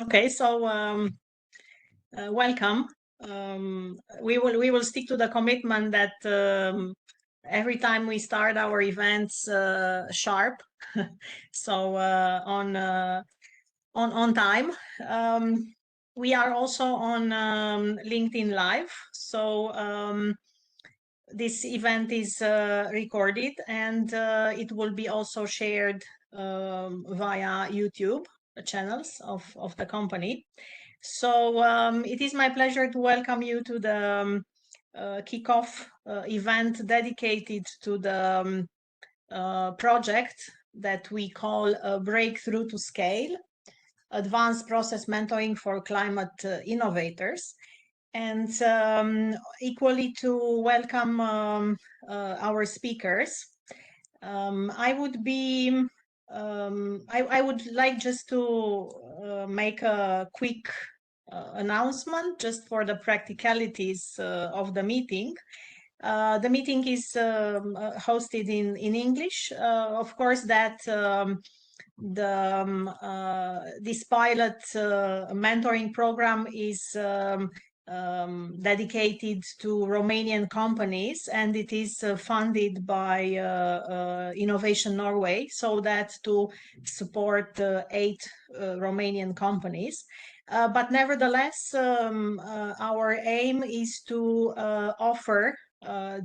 Okay, so welcome. We will stick to the commitment that every time we start our events sharp, so on time. We are also on LinkedIn Live, so this event is recorded and it will be also shared via YouTube channels of the company. So it is my pleasure to welcome you to the kickoff event dedicated to the project that we call Breakthrough to Scale, Advanced Process Mentoring for Climate Innovators. And equally to welcome our speakers. I would be I would like just to make a quick announcement just for the practicalities of the meeting. The meeting is hosted in English. Of course, that this pilot mentoring program is dedicated to Romanian companies, and it is funded by Innovation Norway, so that to support 8 Romanian companies. But nevertheless, our aim is to offer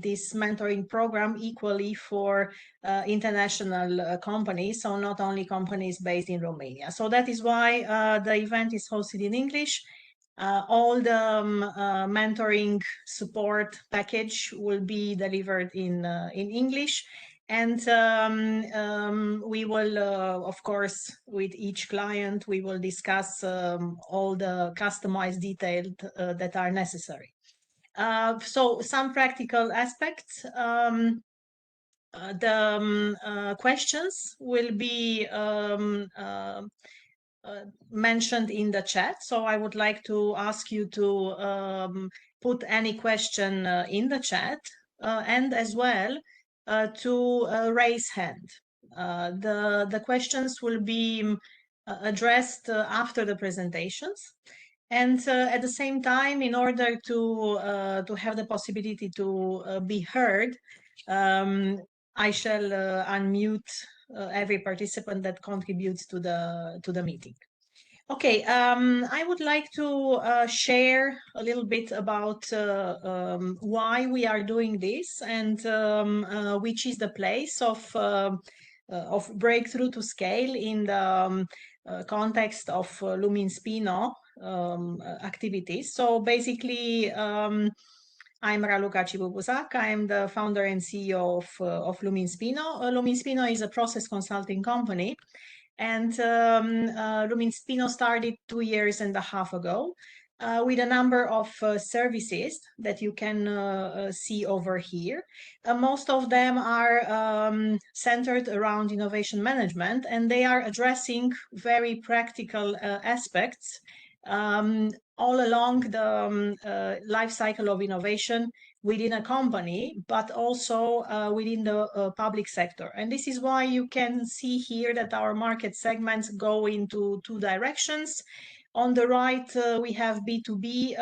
this mentoring program equally for international companies, so not only companies based in Romania. So that is why the event is hosted in English. All the mentoring support package will be delivered in English. And we will, of course, with each client, we will discuss all the customized details that are necessary. So some practical aspects. The questions will be mentioned in the chat. So I would like to ask you to put any question in the chat and as well to raise hand. The questions will be addressed after the presentations. And at the same time, in order to have the possibility to be heard, I shall unmute every participant that contributes to the meeting. Okay, I would like to share a little bit about why we are doing this and which is the place of breakthrough to scale in the context of LUMINSPINO activities. So basically, I'm Raluca Cibubuzak. I'm the founder and CEO of LUMINSPINO. LUMINSPINO is a process consulting company, and LUMINSPINO started 2.5 years ago with a number of services that you can see over here. Most of them are centered around innovation management, and they are addressing very practical aspects all along the life cycle of innovation within a company, but also within the public sector. And this is why you can see here that our market segments go into 2 directions. On the right, we have B2B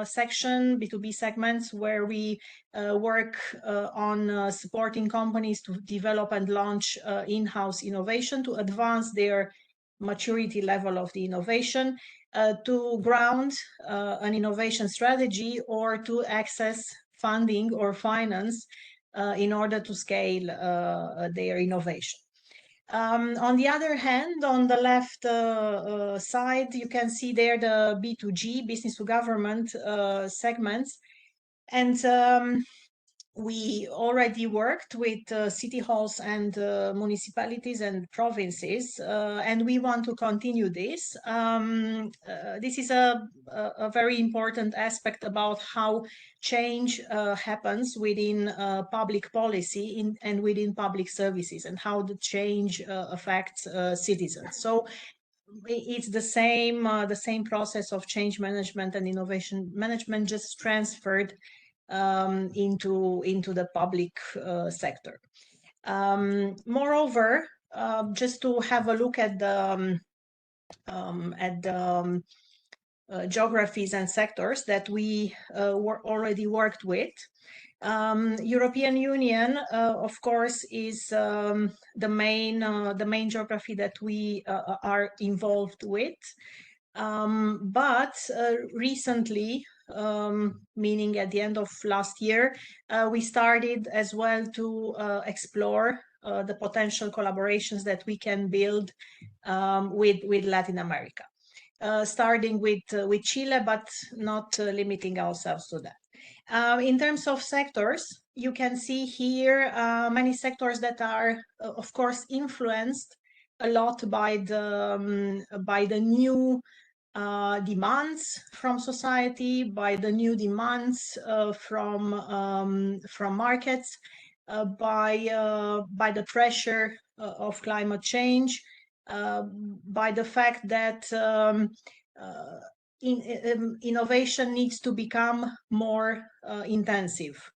section, B2B segments, where we work on supporting companies to develop and launch in-house innovation to advance their maturity level of the innovation, to ground an innovation strategy, or to access funding or finance in order to scale their innovation. On the other hand, on the left side, you can see there the B2G, business to government segments. And we already worked with city halls and municipalities and provinces, and we want to continue this. This is a very important aspect about how change happens within public policy and within public services, and how the change affects citizens. So it's the same process of change management and innovation management, just transferred into the public sector. Moreover, just to have a look at the at the geographies and sectors that we already worked with. European Union, of course, is the main geography that we are involved with. But recently, meaning at the end of last year, we started as well to explore the potential collaborations that we can build with Latin America. Starting with Chile, but not limiting ourselves to that. In terms of sectors, you can see here many sectors that are, of course, influenced a lot by the new demands from society, by the new demands from markets, by the pressure of climate change, by the fact that innovation needs to become more intensive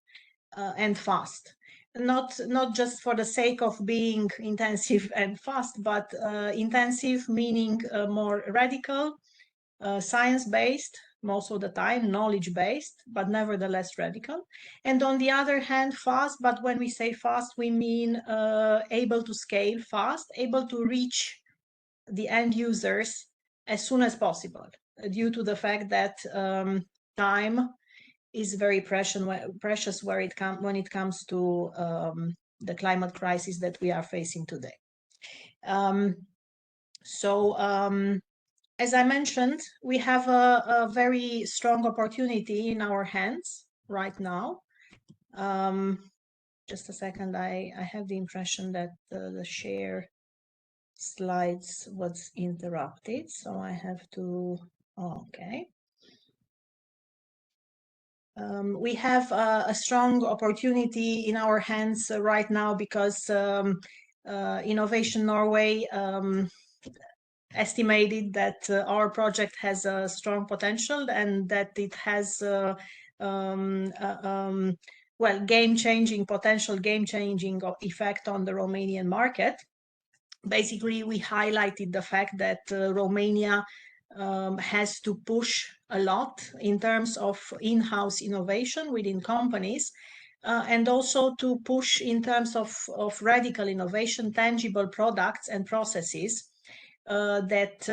and fast. Not just for the sake of being intensive and fast, but intensive meaning more radical, science-based, most of the time, knowledge-based, but nevertheless radical. And on the other hand, fast, but when we say fast, we mean able to scale fast, able to reach the end users as soon as possible, due to the fact that time is very precious when it comes to the climate crisis that we are facing today. As I mentioned, we have a very strong opportunity in our hands right now. Just a second, I have the impression that the share slides was interrupted, so I have to, okay. We have a strong opportunity in our hands right now because Innovation Norway estimated that our project has a strong potential and that it has well, game-changing effect on the Romanian market. Basically, we highlighted the fact that Romania has to push a lot in terms of in-house innovation within companies, and also to push in terms of radical innovation, tangible products and processes that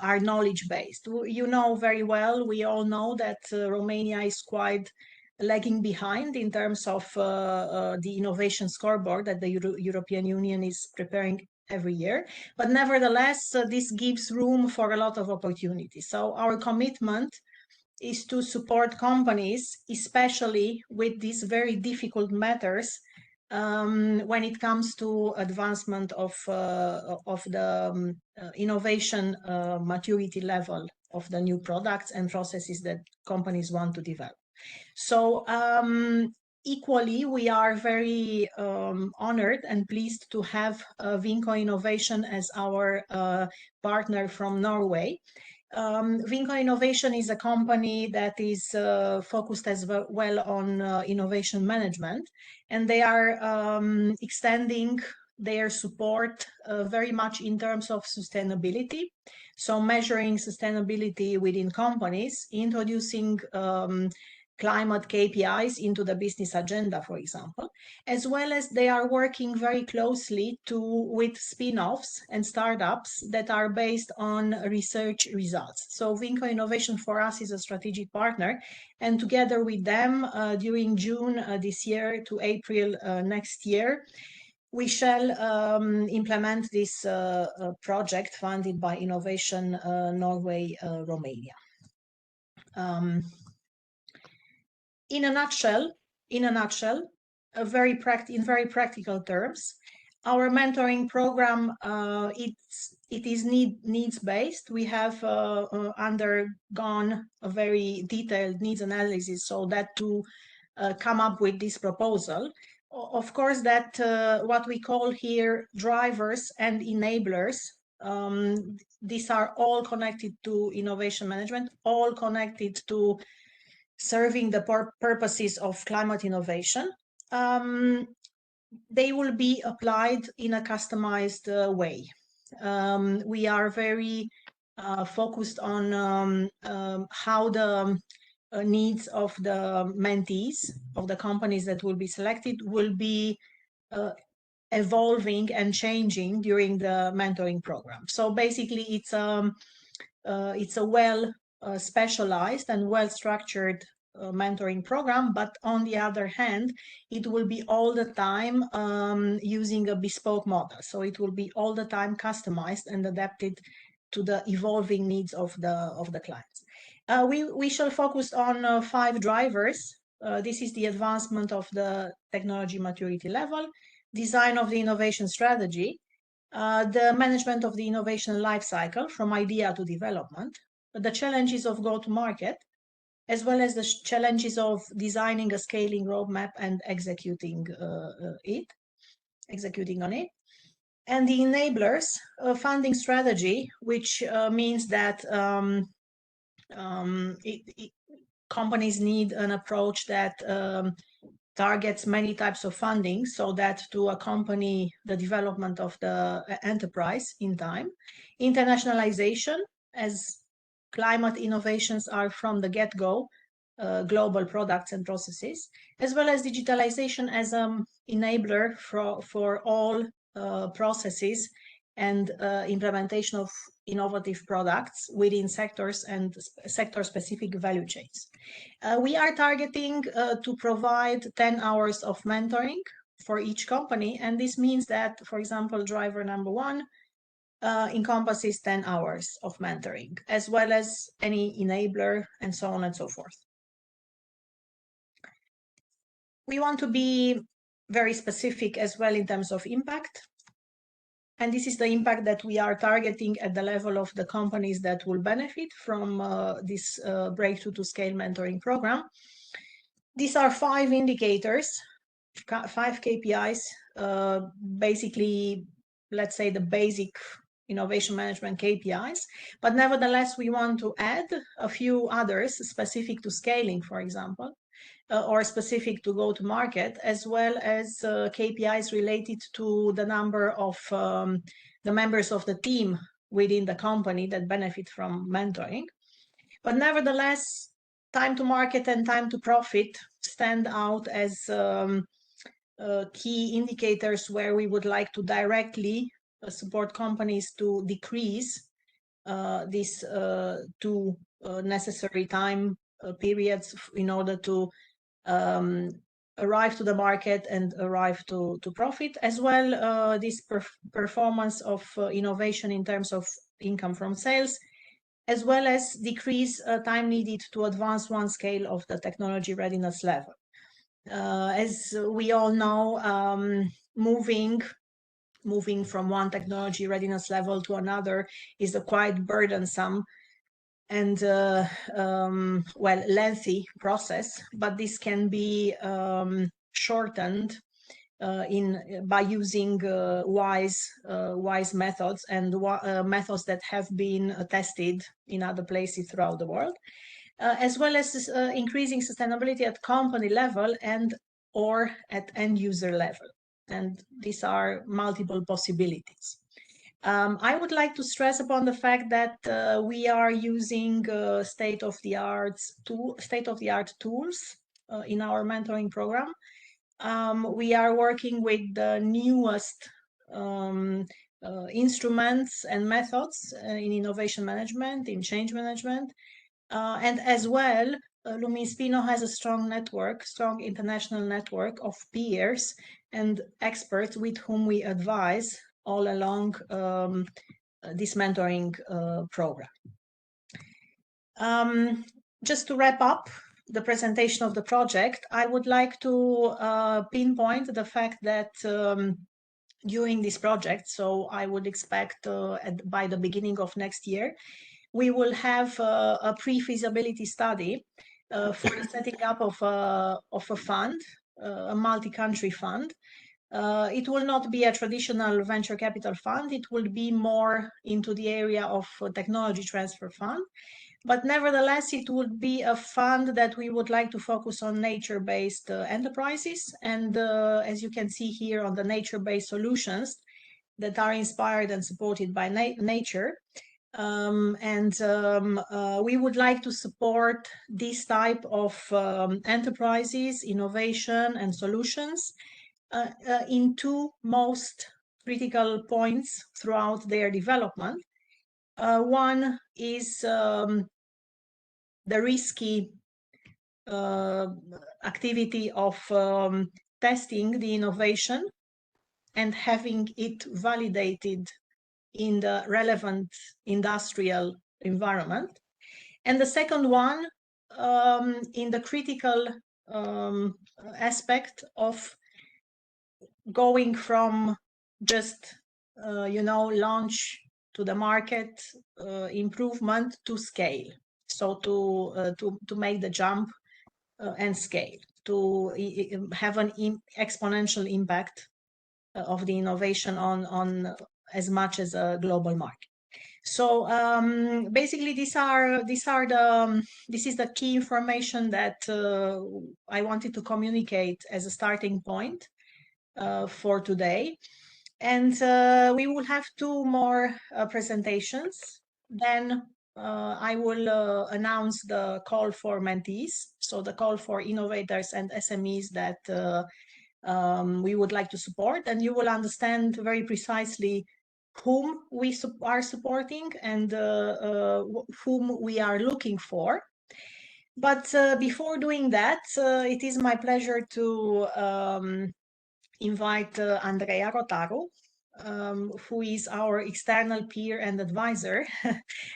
are knowledge-based. You know very well, we all know that Romania is quite lagging behind in terms of the innovation scoreboard that the European Union is preparing every year. But nevertheless, this gives room for a lot of opportunities. So our commitment is to support companies, especially with these very difficult matters when it comes to advancement of the innovation maturity level of the new products and processes that companies want to develop. So equally, we are very honored and pleased to have Vinco Innovation as our partner from Norway. Vinco Innovation is a company that is focused as well on innovation management, and they are extending their support very much in terms of sustainability. So measuring sustainability within companies, introducing climate KPIs into the business agenda, for example, as well as they are working very closely with spin-offs and startups that are based on research results. So Vinco Innovation for us is a strategic partner, and together with them during June this year to April next year, we shall implement this project funded by Innovation Norway Romania. In a nutshell, in very practical terms, our mentoring program it is needs-based. We have undergone a very detailed needs analysis, so that to come up with this proposal. Of course, that what we call here drivers and enablers. These are all connected to innovation management, all connected to serving the purposes of climate innovation. They will be applied in a customized way. We are very focused on how the needs of the mentees of the companies that will be selected will be evolving and changing during the mentoring program. So basically, it's a well specialized and well structured mentoring program, but on the other hand, it will be all the time using a bespoke model. So it will be all the time customized and adapted to the evolving needs of the clients. We shall focus on 5 drivers. This is the advancement of the technology maturity level, design of the innovation strategy, the management of the innovation life cycle from idea to development, the challenges of go-to-market, as well as the challenges of designing a scaling roadmap and executing on it. And the enablers, funding strategy, which means that companies need an approach that targets many types of funding so that to accompany the development of the enterprise in time. Internationalization, as climate innovations are from the get-go global products and processes, as well as digitalization as an enabler for all processes and implementation of innovative products within sectors and sector-specific value chains. We are targeting to provide 10 hours of mentoring for each company, and this means that, for example, driver number 1 encompasses 10 hours of mentoring, as well as any enabler and so on and so forth. We want to be very specific as well in terms of impact. And this is the impact that we are targeting at the level of the companies that will benefit from this Breakthrough to Scale mentoring program. These are 5 indicators, 5 KPIs, basically, let's say the basic innovation management KPIs. But nevertheless, we want to add a few others specific to scaling, for example, or specific to go-to-market, as well as KPIs related to the number of the members of the team within the company that benefit from mentoring. But nevertheless, time to market and time to profit stand out as key indicators where we would like to directly support companies to decrease these 2 necessary time periods in order to arrive to the market and arrive to profit, as well this performance of innovation in terms of income from sales, as well as decrease time needed to advance 1 scale of the technology readiness level. As we all know, moving from 1 technology readiness level to another is a quite burdensome and well, lengthy process, but this can be shortened by using wise methods and methods that have been tested in other places throughout the world, as well as increasing sustainability at company level and or at end user level. And these are multiple possibilities. I would like to stress upon the fact that we are using state-of-the-art tools in our mentoring program. We are working with the newest instruments and methods in innovation management, in change management, and as well, LUMINSPINO has a strong international network of peers and experts with whom we advise all along this mentoring program. Just to wrap up the presentation of the project, I would like to pinpoint the fact that during this project, so I would expect by the beginning of next year, we will have a pre-feasibility study for the setting up of a fund, a multi-country fund. It will not be a traditional venture capital fund. It will be more into the area of technology transfer fund. But nevertheless, it would be a fund that we would like to focus on nature-based enterprises. And as you can see here on the nature-based solutions that are inspired and supported by nature, We would like to support this type of enterprises, innovation and solutions in two most critical points throughout their development. One is the risky activity of testing the innovation and having it validated in the relevant industrial environment. And the second one, in the critical aspect of going from just, launch to the market, improvement to scale. So to make the jump and scale, to have an exponential impact of the innovation on as much as a global market. So basically, this is the key information that I wanted to communicate as a starting point for today. And we will have two more presentations. Then I will announce the call for mentees, so the call for innovators and SMEs that we would like to support, and you will understand very precisely whom we are supporting and whom we are looking for. But before doing that, it is my pleasure to invite Andrea Rotaru, who is our external peer and advisor.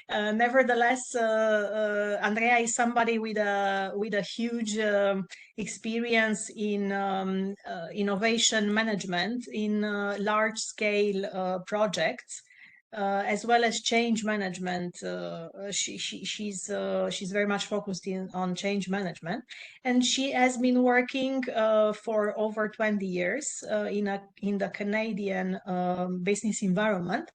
Nevertheless, Andrea is somebody with a huge experience in innovation management in large-scale projects. As well as change management. She's very much focused on change management, and she has been working for over 20 years in the Canadian business environment.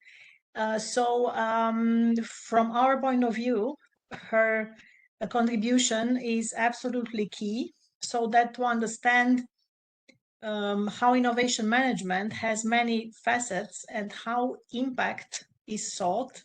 So from our point of view, her contribution is absolutely key, so that to understand how innovation management has many facets and how impact is sought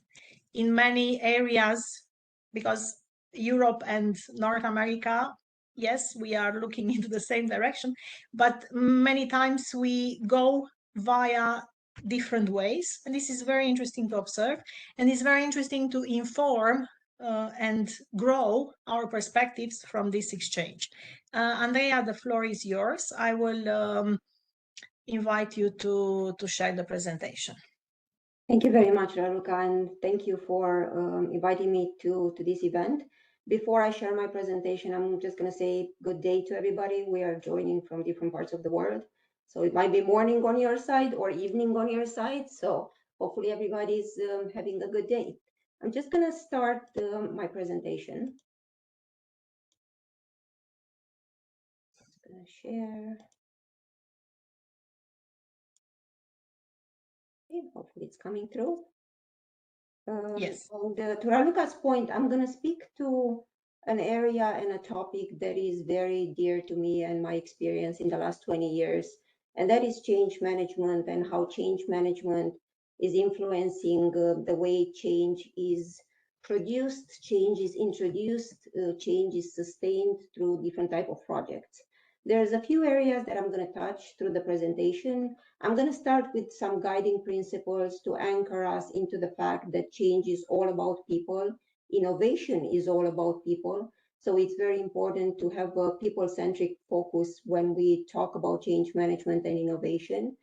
in many areas, because Europe and North America, yes, we are looking into the same direction, but many times we go via different ways. And this is very interesting to observe, and it's very interesting to inform and grow our perspectives from this exchange. Andrea, the floor is yours. I will invite you to share the presentation. Thank you very much, Raluca, and thank you for inviting me to this event. Before I share my presentation, I'm just going to say good day to everybody. We are joining from different parts of the world. So it might be morning on your side or evening on your side. So hopefully everybody's having a good day. I'm just going to start my presentation. Just going to share. Okay, hopefully it's coming through. Yes. And to Raluca's point, I'm going to speak to an area and a topic that is very dear to me and my experience in the last 20 years, and that is change management and how change management is influencing the way change is produced, change is introduced, change is sustained through different type of projects. There's a few areas that I'm going to touch through the presentation. I'm going to start with some guiding principles to anchor us into the fact that change is all about people. Innovation is all about people. So it's very important to have a people-centric focus when we talk about change management and innovation.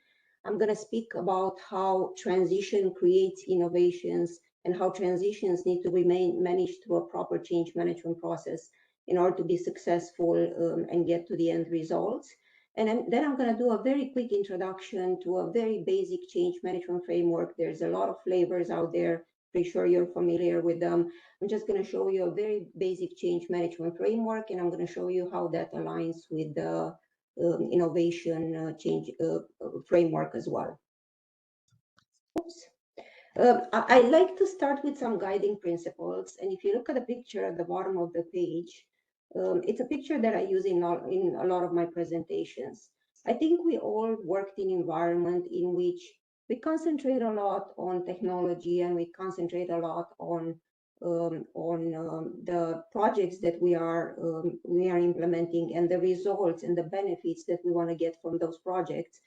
I'm going to speak about how transition creates innovations and how transitions need to be managed through a proper change management process in order to be successful and get to the end results. And then I'm going to do a very quick introduction to a very basic change management framework. There's a lot of flavors out there. Pretty sure you're familiar with them. I'm just going to show you a very basic change management framework, and I'm going to show you how that aligns with the innovation change framework as well. Oops. I'd like to start with some guiding principles. And if you look at the picture at the bottom of the page, it's a picture that I use in a lot of my presentations. I think we all worked in an environment in which we concentrate a lot on technology, and we concentrate a lot on the projects that we are implementing and the results and the benefits that we want to get from those projects.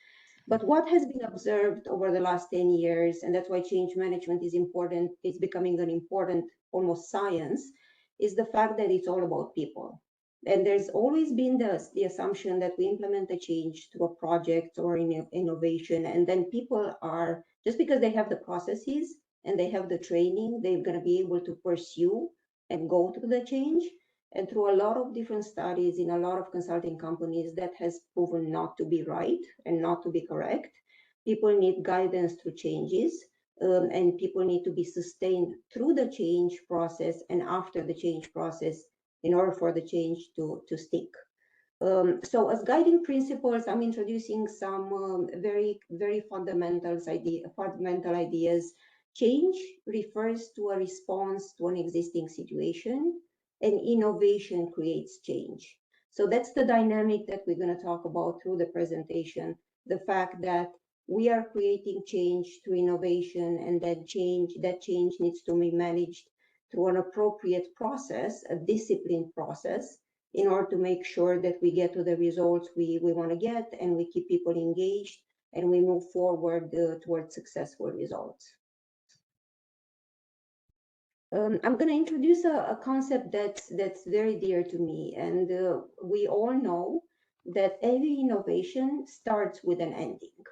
But what has been observed over the last 10 years, and that's why change management is important, it's becoming an important almost science, is the fact that it's all about people. And there's always been the assumption that we implement a change through a project or innovation, and then people are, just because they have the processes and they have the training, they're going to be able to pursue and go through the change. And through a lot of different studies in a lot of consulting companies, that has proven not to be right and not to be correct. People need guidance through changes, and people need to be sustained through the change process and after the change process in order for the change to stick. So as guiding principles, I'm introducing some very, very fundamental ideas. Change refers to a response to an existing situation, and innovation creates change. So that's the dynamic that we're going to talk about through the presentation, the fact that we are creating change through innovation, and that change needs to be managed through an appropriate process, a disciplined process, in order to make sure that we get to the results we want to get, and we keep people engaged, and we move forward towards successful results. I'm going to introduce a concept that's very dear to me, and we all know that every innovation starts with an ending.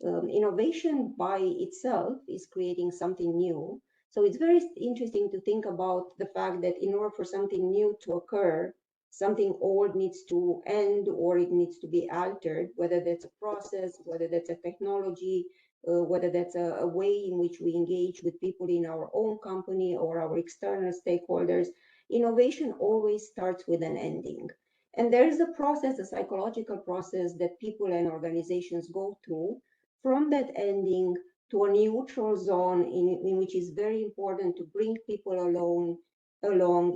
Innovation by itself is creating something new. So it's very interesting to think about the fact that in order for something new to occur, something old needs to end, or it needs to be altered, whether that's a process, whether that's a technology, whether that's a way in which we engage with people in our own company or our external stakeholders. Innovation always starts with an ending. And there is a process, a psychological process that people and organizations go through from that ending to a neutral zone in which is very important to bring people along,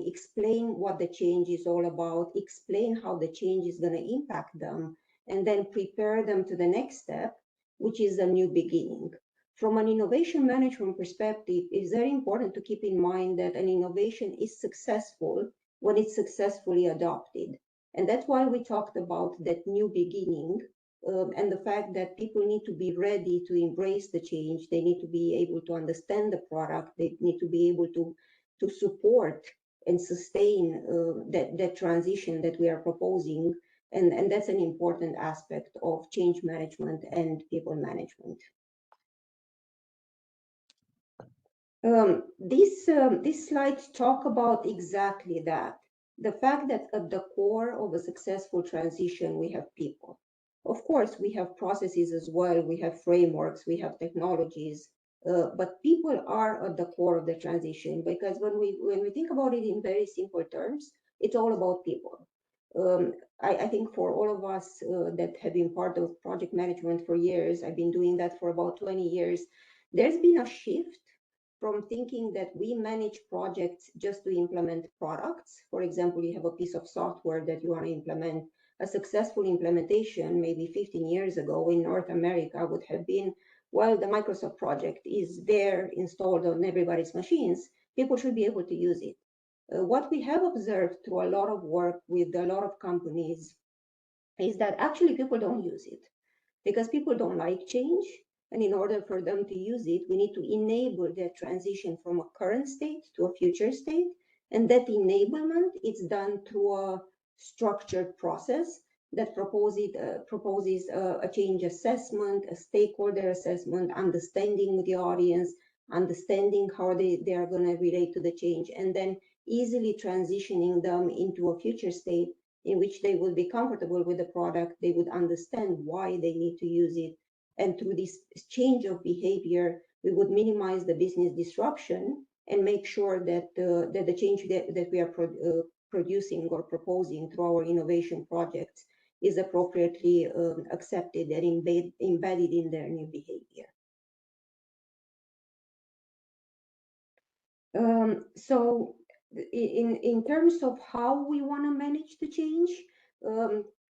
explain what the change is all about, explain how the change is going to impact them, and then prepare them to the next step, which is a new beginning. From an innovation management perspective, it's very important to keep in mind that an innovation is successful when it's successfully adopted. And that's why we talked about that new beginning, and the fact that people need to be ready to embrace the change. They need to be able to understand the product. They need to be able to support and sustain that transition that we are proposing. And that's an important aspect of change management and people management. These slides talk about exactly that. The fact that at the core of a successful transition, we have people. Of course, we have processes as well, we have frameworks, we have technologies, but people are at the core of the transition, because when we think about it in very simple terms, it's all about people. I think for all of us that have been part of project management for years, I've been doing that for about 20 years, there's been a shift from thinking that we manage projects just to implement products. For example, you have a piece of software that you want to implement. A successful implementation maybe 15 years ago in North America would have been, well, the Microsoft project is there installed on everybody's machines. People should be able to use it. What we have observed through a lot of work with a lot of companies is that actually people don't use it because people don't like change. And in order for them to use it, we need to enable that transition from a current state to a future state. And that enablement is done through a structured process that proposes a change assessment, a stakeholder assessment, understanding the audience, understanding how they are going to relate to the change, and then easily transitioning them into a future state in which they will be comfortable with the product, they would understand why they need to use it. And through this change of behavior, we would minimize the business disruption and make sure that the change that we are producing or proposing through our innovation projects is appropriately accepted and embedded in their new behavior. So in terms of how we want to manage the change,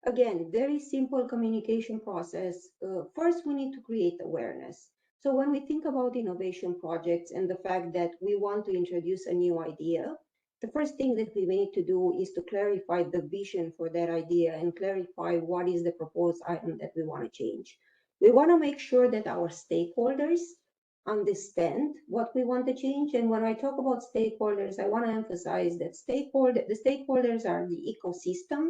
again, very simple communication process. First, we need to create awareness. So when we think about innovation projects and the fact that we want to introduce a new idea, the first thing that we need to do is to clarify the vision for that idea and clarify what is the proposed item that we want to change. We want to make sure that our stakeholders understand what we want to change. And when I talk about stakeholders, I want to emphasize that the stakeholders are the ecosystem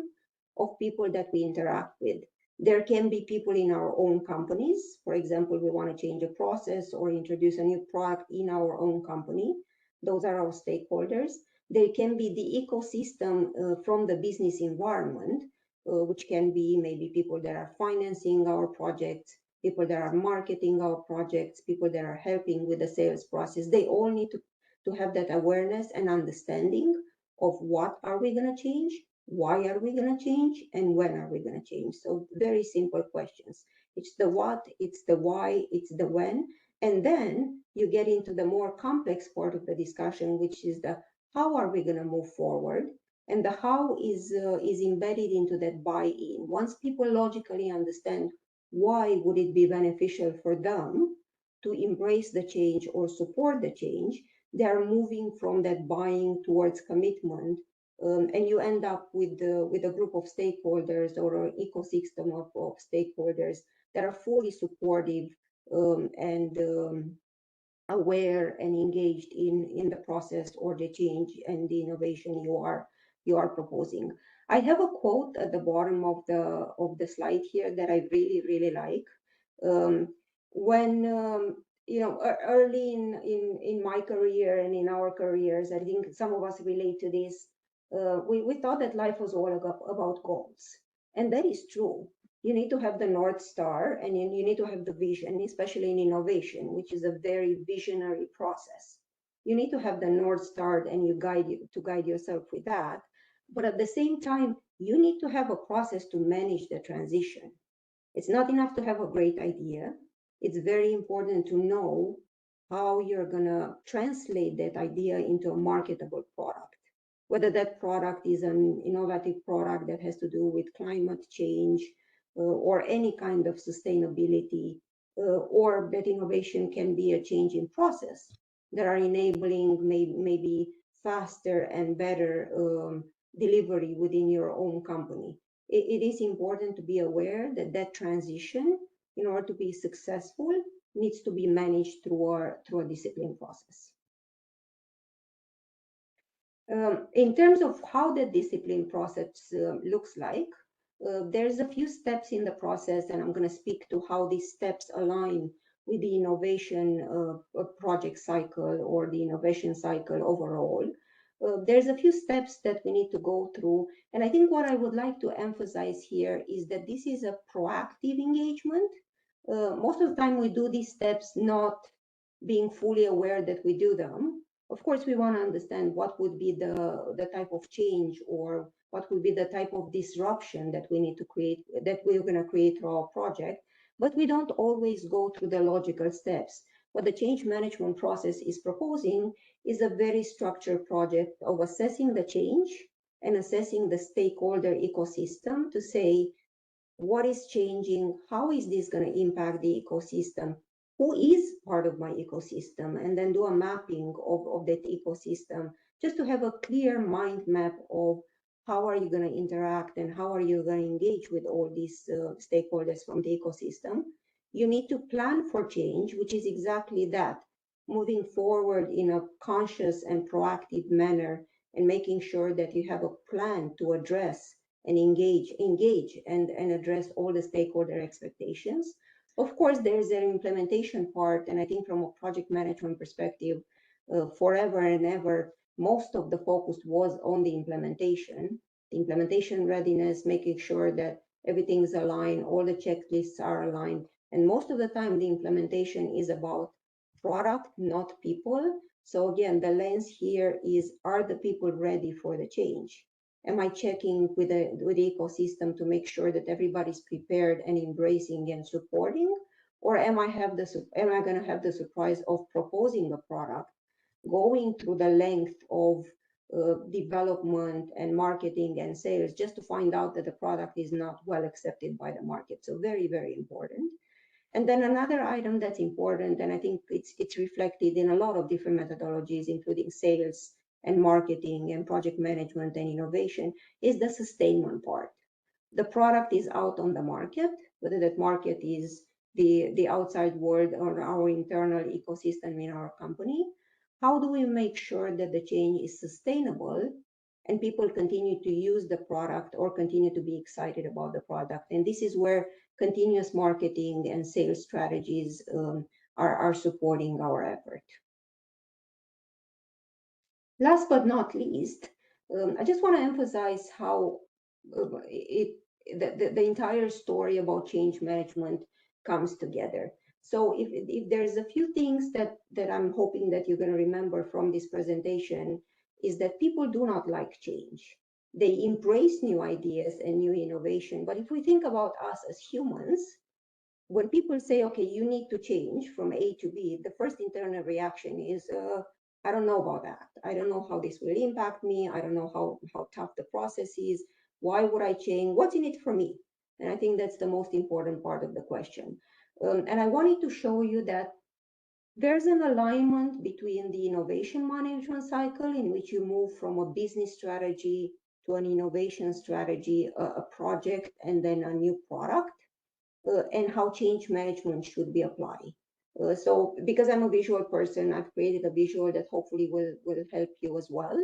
of people that we interact with. There can be people in our own companies. For example, we want to change a process or introduce a new product in our own company. Those are our stakeholders. There can be the ecosystem from the business environment, which can be maybe people that are financing our projects, people that are marketing our projects, people that are helping with the sales process. They all need to have that awareness and understanding of what are we going to change, why are we going to change, and when are we going to change. So very simple questions. It's the what, it's the why, it's the when. And then you get into the more complex part of the discussion, which is the how are we going to move forward? And the how is embedded into that buy-in. Once people logically understand why would it be beneficial for them to embrace the change or support the change, they are moving from that buying towards commitment, and you end up with a group of stakeholders or an ecosystem of stakeholders that are fully supportive and aware and engaged in the process or the change and the innovation you are proposing. I have a quote at the bottom of the slide here that I really like. When early in my career and in our careers, I think some of us relate to this. We thought that life was all about goals, and that is true. You need to have the North Star and you need to have the vision, especially in innovation, which is a very visionary process. You need to have the North Star and you guide yourself with that. But at the same time, you need to have a process to manage the transition. It's not enough to have a great idea. It's very important to know how you're going to translate that idea into a marketable product. Whether that product is an innovative product that has to do with climate change, or any kind of sustainability, or that innovation can be a change in process that are enabling maybe faster and better delivery within your own company. It is important to be aware that that transition, in order to be successful, needs to be managed through a discipline process. In terms of how the discipline process looks like, there's a few steps in the process, and I'm going to speak to how these steps align with the innovation project cycle or the innovation cycle overall. There's a few steps that we need to go through, and I think what I would like to emphasize here is that this is a proactive engagement. Most of the time we do these steps not being fully aware that we do them. Of course, we want to understand what would be the type of change or what would be the type of disruption that we need to create, that we're going to create through our project, but we don't always go through the logical steps. What the change management process is proposing is a very structured project of assessing the change and assessing the stakeholder ecosystem to say, what is changing? How is this going to impact the ecosystem? Who is part of my ecosystem? And then do a mapping of that ecosystem just to have a clear mind map of how are you going to interact and how are you going to engage with all these stakeholders from the ecosystem. You need to plan for change, which is exactly that, moving forward in a conscious and proactive manner and making sure that you have a plan to address and engage and address all the stakeholder expectations. Of course, there's an implementation part, and I think from a project management perspective, forever and ever, most of the focus was on the implementation readiness, making sure that everything's aligned, all the checklists are aligned. And most of the time, the implementation is about product, not people. So again, the lens here is, are the people ready for the change? Am I checking with the ecosystem to make sure that everybody's prepared and embracing and supporting? Or am I going to have the surprise of proposing a product, going through the length of development and marketing and sales just to find out that the product is not well accepted by the market? So very, very important. And then another item that's important, and I think it's reflected in a lot of different methodologies, including sales and marketing and project management and innovation, is the sustainment part. The product is out on the market, whether that market is the outside world or our internal ecosystem in our company. How do we make sure that the change is sustainable and people continue to use the product or continue to be excited about the product? And this is where continuous marketing and sales strategies are supporting our effort. Last but not least, I just want to emphasize how the entire story about change management comes together. So if there's a few things that I'm hoping that you're going to remember from this presentation, is that people do not like change. They embrace new ideas and new innovation. But if we think about us as humans, when people say, okay, you need to change from A to B, the first internal reaction is, I don't know about that. I don't know how this will impact me. I don't know how tough the process is. Why would I change? What's in it for me? And I think that's the most important part of the question. And I wanted to show you that there's an alignment between the innovation management cycle, in which you move from a business strategy to an innovation strategy, a project, and then a new product, and how change management should be applied. So because I'm a visual person, I've created a visual that hopefully will help you as well.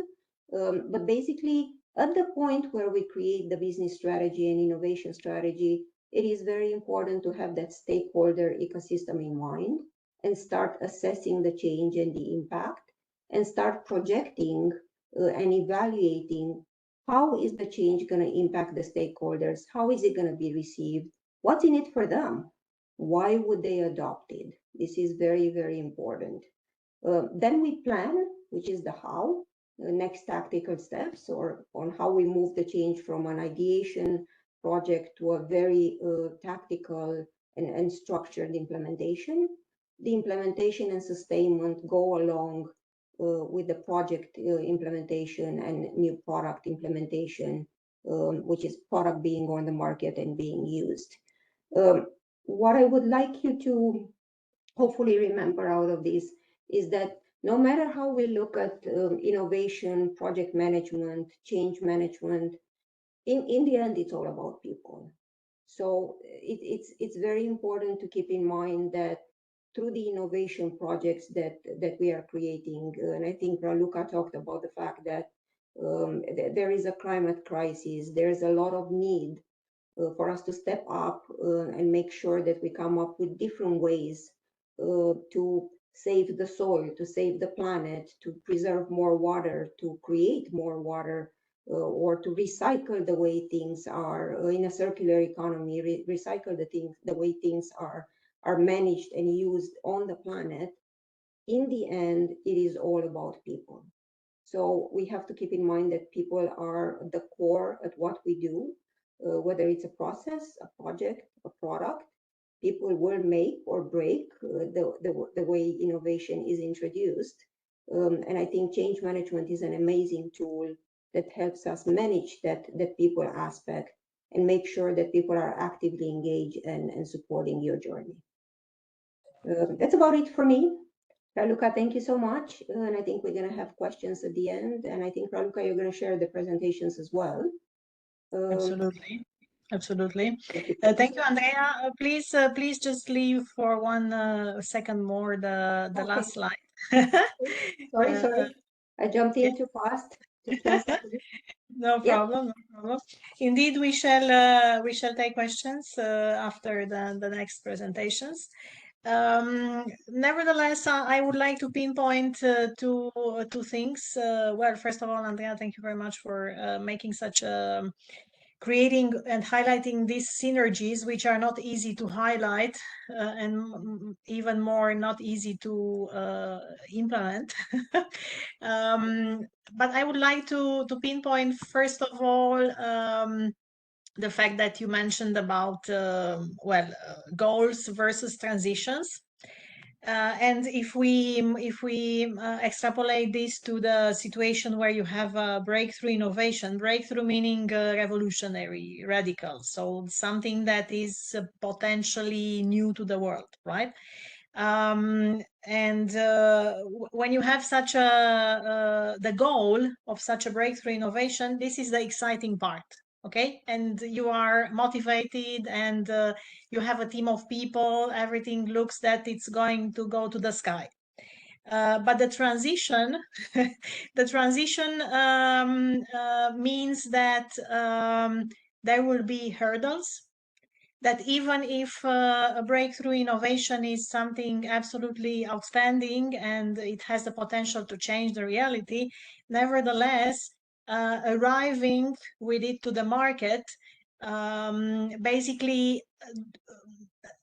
But basically, at the point where we create the business strategy and innovation strategy, it is very important to have that stakeholder ecosystem in mind and start assessing the change and the impact, and start projecting and evaluating how is the change going to impact the stakeholders, how is it going to be received, what's in it for them, why would they adopt it. This is very, very important. Then we plan, which is the how, the next tactical steps, or on how we move the change from an ideation project to a very tactical and structured implementation. The implementation and sustainment go along with the project implementation and new product implementation, which is product being on the market and being used. What I would like you to hopefully remember out of this is that no matter how we look at innovation, project management, change management, in the end, it's all about people. So it's very important to keep in mind that through the innovation projects that we are creating, and I think Raluca talked about the fact that there is a climate crisis, there's a lot of need for us to step up and make sure that we come up with different ways to save the soil, to save the planet, to preserve more water, to create more water, or to recycle the way things are in a circular economy, recycle the way things are managed and used on the planet. In the end, it is all about people. So we have to keep in mind that people are the core at what we do, whether it's a process, a project, a product. People will make or break the way innovation is introduced. And I think change management is an amazing tool that helps us manage that people aspect and make sure that people are actively engaged and supporting your journey. That's about it for me. Raluca, thank you so much. And I think we're going to have questions at the end. And I think, Raluca, you're going to share the presentations as well. Absolutely. Absolutely. Thank you, Andrea. Please just leave for 1 second more the okay. Last slide. Sorry. I jumped in too fast. Just 1 second. No problem, no problem. Indeed, we shall take questions after the next presentations. Nevertheless, I would like to pinpoint two things. Well, first of all, Andrea, thank you very much for making such a creating and highlighting these synergies, which are not easy to highlight and even more not easy to implement. But I would like to pinpoint, first of all, the fact that you mentioned about, goals versus transitions. And if we extrapolate this to the situation where you have a breakthrough innovation, breakthrough meaning revolutionary, radical, so something that is potentially new to the world, right? And when you have such a the goal of such a breakthrough innovation, this is the exciting part. Okay, and you are motivated, and you have a team of people, everything looks that it's going to go to the sky. But the transition, the transition means that there will be hurdles, that even if a breakthrough innovation is something absolutely outstanding and it has the potential to change the reality, nevertheless, arriving with it to the market, basically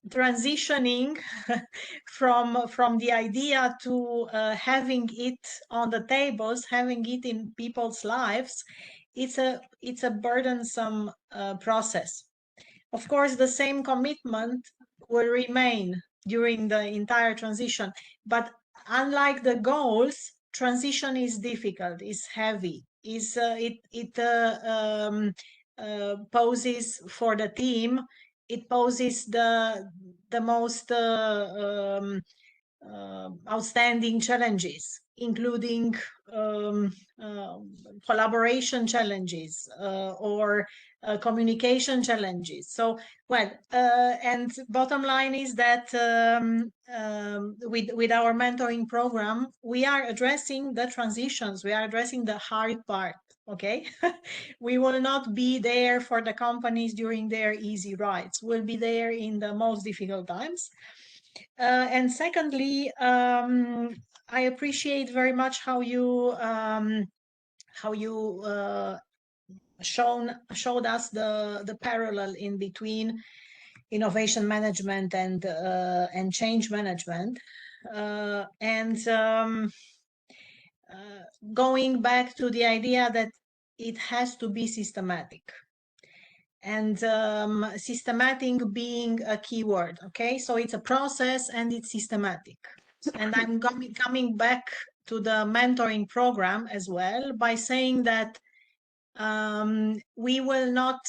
transitioning from the idea to having it on the tables, having it in people's lives, it's a burdensome process. Of course, the same commitment will remain during the entire transition, but unlike the goals, transition is difficult, is heavy, it poses for the team, it poses the most outstanding challenges, including um, uh, collaboration challenges or communication challenges. So, well, and bottom line is that with our mentoring program, we are addressing the transitions, we are addressing the hard part. Okay, we will not be there for the companies during their easy rides. We'll be there in the most difficult times. And secondly, I appreciate very much how you showed us the parallel in between innovation management and change management, and going back to the idea that it has to be systematic, and systematic being a key word. Okay, so it's a process and it's systematic. And I'm coming back to the mentoring program as well by saying that we will not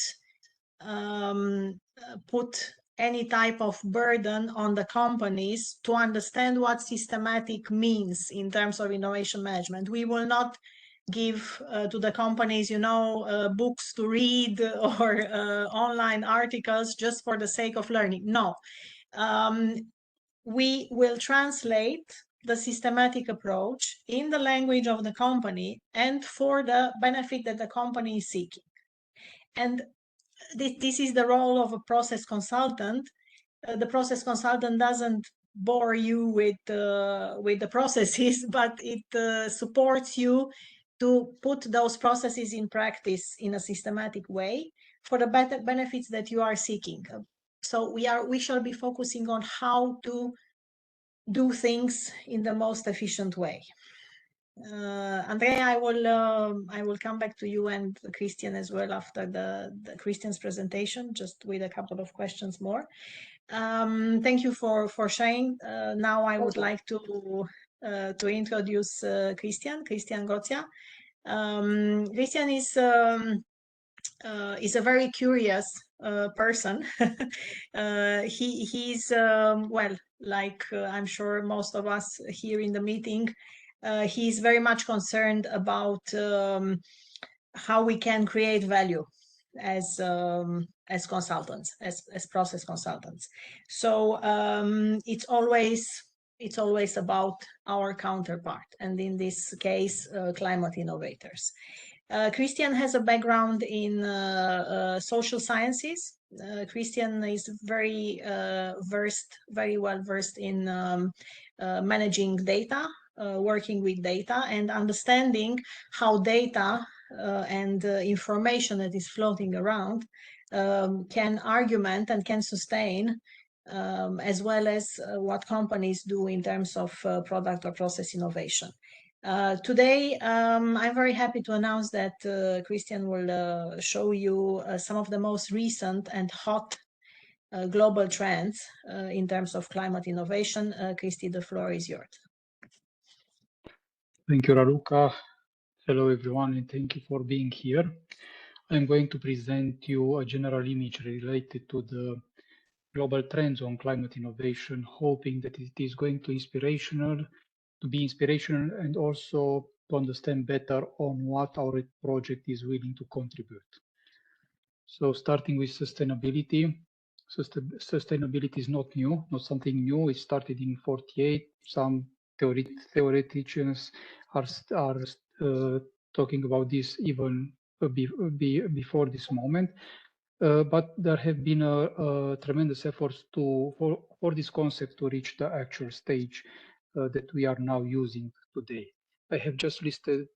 put any type of burden on the companies to understand what systematic means in terms of innovation management. We will not give to the companies, books to read or online articles just for the sake of learning. No. We will translate the systematic approach in the language of the company and for the benefit that the company is seeking. And this is the role of a process consultant. The process consultant doesn't bore you with the processes, but it supports you to put those processes in practice in a systematic way for the better benefits that you are seeking. So we shall be focusing on how to do things in the most efficient way. Andrea, I will come back to you and Christian as well after the Christian's presentation, just with a couple of questions more. Thank you for sharing. Now I would like to introduce Christian Gozia. Christian is a very curious person. He's well, like I'm sure most of us here in the meeting, he's very much concerned about how we can create value as consultants, as process consultants. So it's always about our counterpart, and in this case, climate innovators. Christian has a background in social sciences. Christian is very well versed in managing data, working with data, and understanding how data and information that is floating around can argument and can sustain, as well as what companies do in terms of product or process innovation. Today, I'm very happy to announce that Christian will show you some of the most recent and hot global trends in terms of climate innovation. Christy, the floor is yours. Thank you, Raluca. Hello, everyone, and thank you for being here. I'm going to present you a general image related to the global trends on climate innovation, hoping that it is going to be inspirational and also to understand better on what our project is willing to contribute. So starting with sustainability. Sustainability is not new, not something new. It started in 48. Some theoreticians are talking about this even before this moment. But there have been tremendous efforts for this concept to reach the actual stage that we are now using today. I have just listed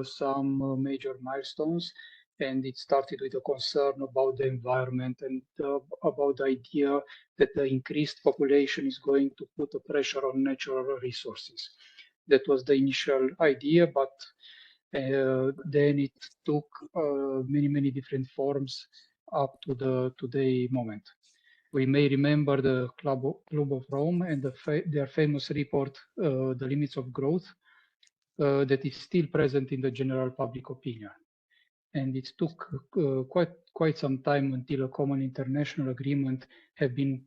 some major milestones, and it started with a concern about the environment and about the idea that the increased population is going to put a pressure on natural resources. That was the initial idea, but then it took many different forms up to the today moment. We may remember the Club of Rome and their famous report, The Limits of Growth, that is still present in the general public opinion. And it took quite some time until a common international agreement have been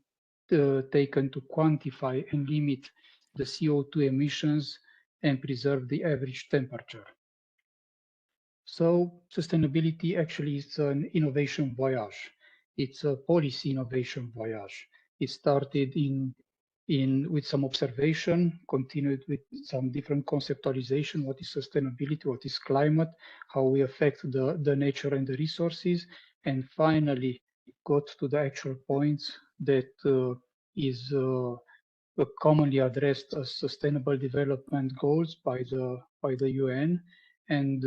taken to quantify and limit the CO2 emissions and preserve the average temperature. So sustainability actually is an innovation voyage. It's a policy innovation voyage. It started with some observation, continued with some different conceptualization, what is sustainability, what is climate, how we affect the nature and the resources, and finally got to the actual points that is commonly addressed as sustainable development goals by the UN, and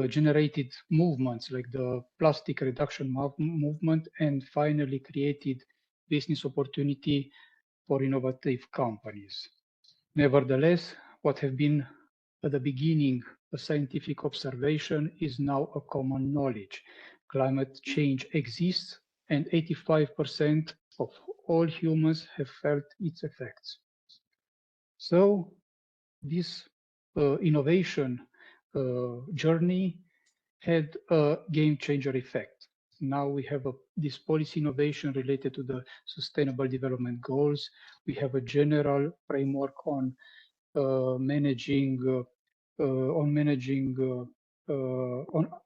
generated movements like the plastic reduction movement, and finally created business opportunity for innovative companies. Nevertheless, what have been at the beginning a scientific observation is now a common knowledge. Climate change exists, and 85% of all humans have felt its effects. So this innovation journey had a game changer effect. Now we have this policy innovation related to the sustainable development goals. We have a general framework on managing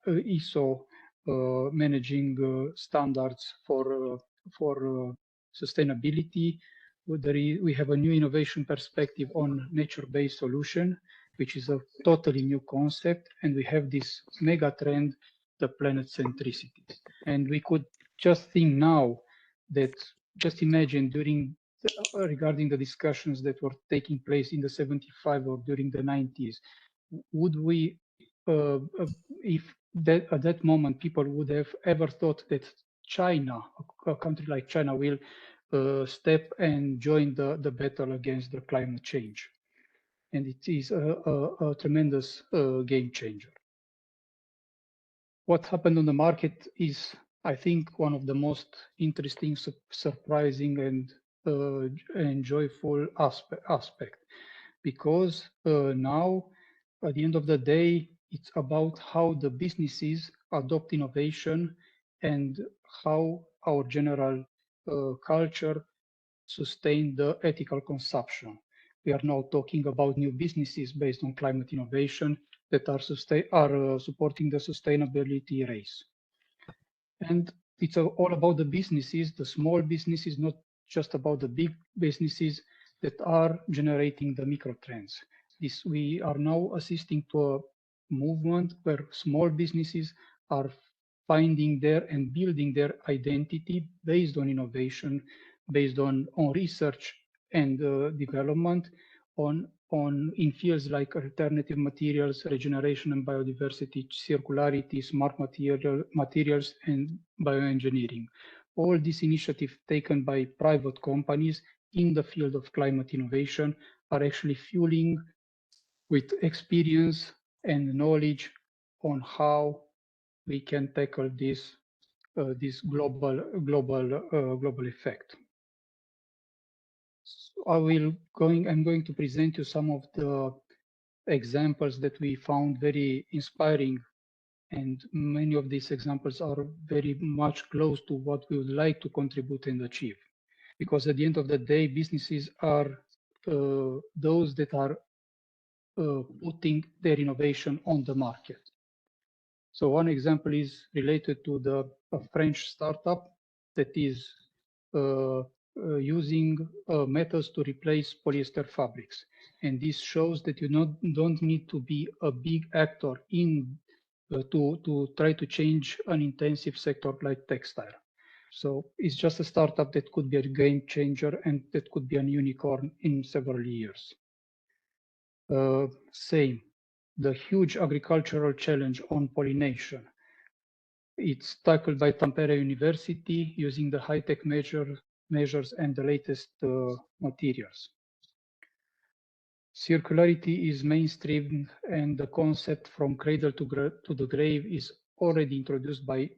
ISO managing standards for sustainability. We have a new innovation perspective on nature-based solution, which is a totally new concept, and we have this mega trend, the planet centricity. And we could just think now that, just imagine regarding the discussions that were taking place in the 75 or during the 90s, would we, if at that moment people would have ever thought that China, a country like China, will step and join the battle against the climate change? And it is a tremendous game changer. What happened on the market is, I think, one of the most interesting, surprising, and joyful aspect, because now, at the end of the day, it's about how the businesses adopt innovation and how our general culture sustain the ethical consumption. We are now talking about new businesses based on climate innovation that are supporting the sustainability race. And it's all about the businesses, the small businesses, not just about the big businesses that are generating the micro trends. We are now assisting to a movement where small businesses are finding and building their identity based on innovation, based on research and development in fields like alternative materials, regeneration and biodiversity, circularity, smart materials, and bioengineering. All these initiatives taken by private companies in the field of climate innovation are actually fueling with experience and knowledge on how we can tackle this this global effect. So I'm going to present you some of the examples that we found very inspiring, and many of these examples are very much close to what we would like to contribute and achieve. Because at the end of the day, businesses are those that are putting their innovation on the market. So one example is related to a French startup that is using methods to replace polyester fabrics. And this shows that you don't need to be a big actor in to try to change an intensive sector like textile. So it's just a startup that could be a game changer and that could be a unicorn in several years. Same, the huge agricultural challenge on pollination. It's tackled by Tampere University using the high-tech measures and the latest materials. Circularity is mainstreamed, and the concept from cradle to the grave is already introduced by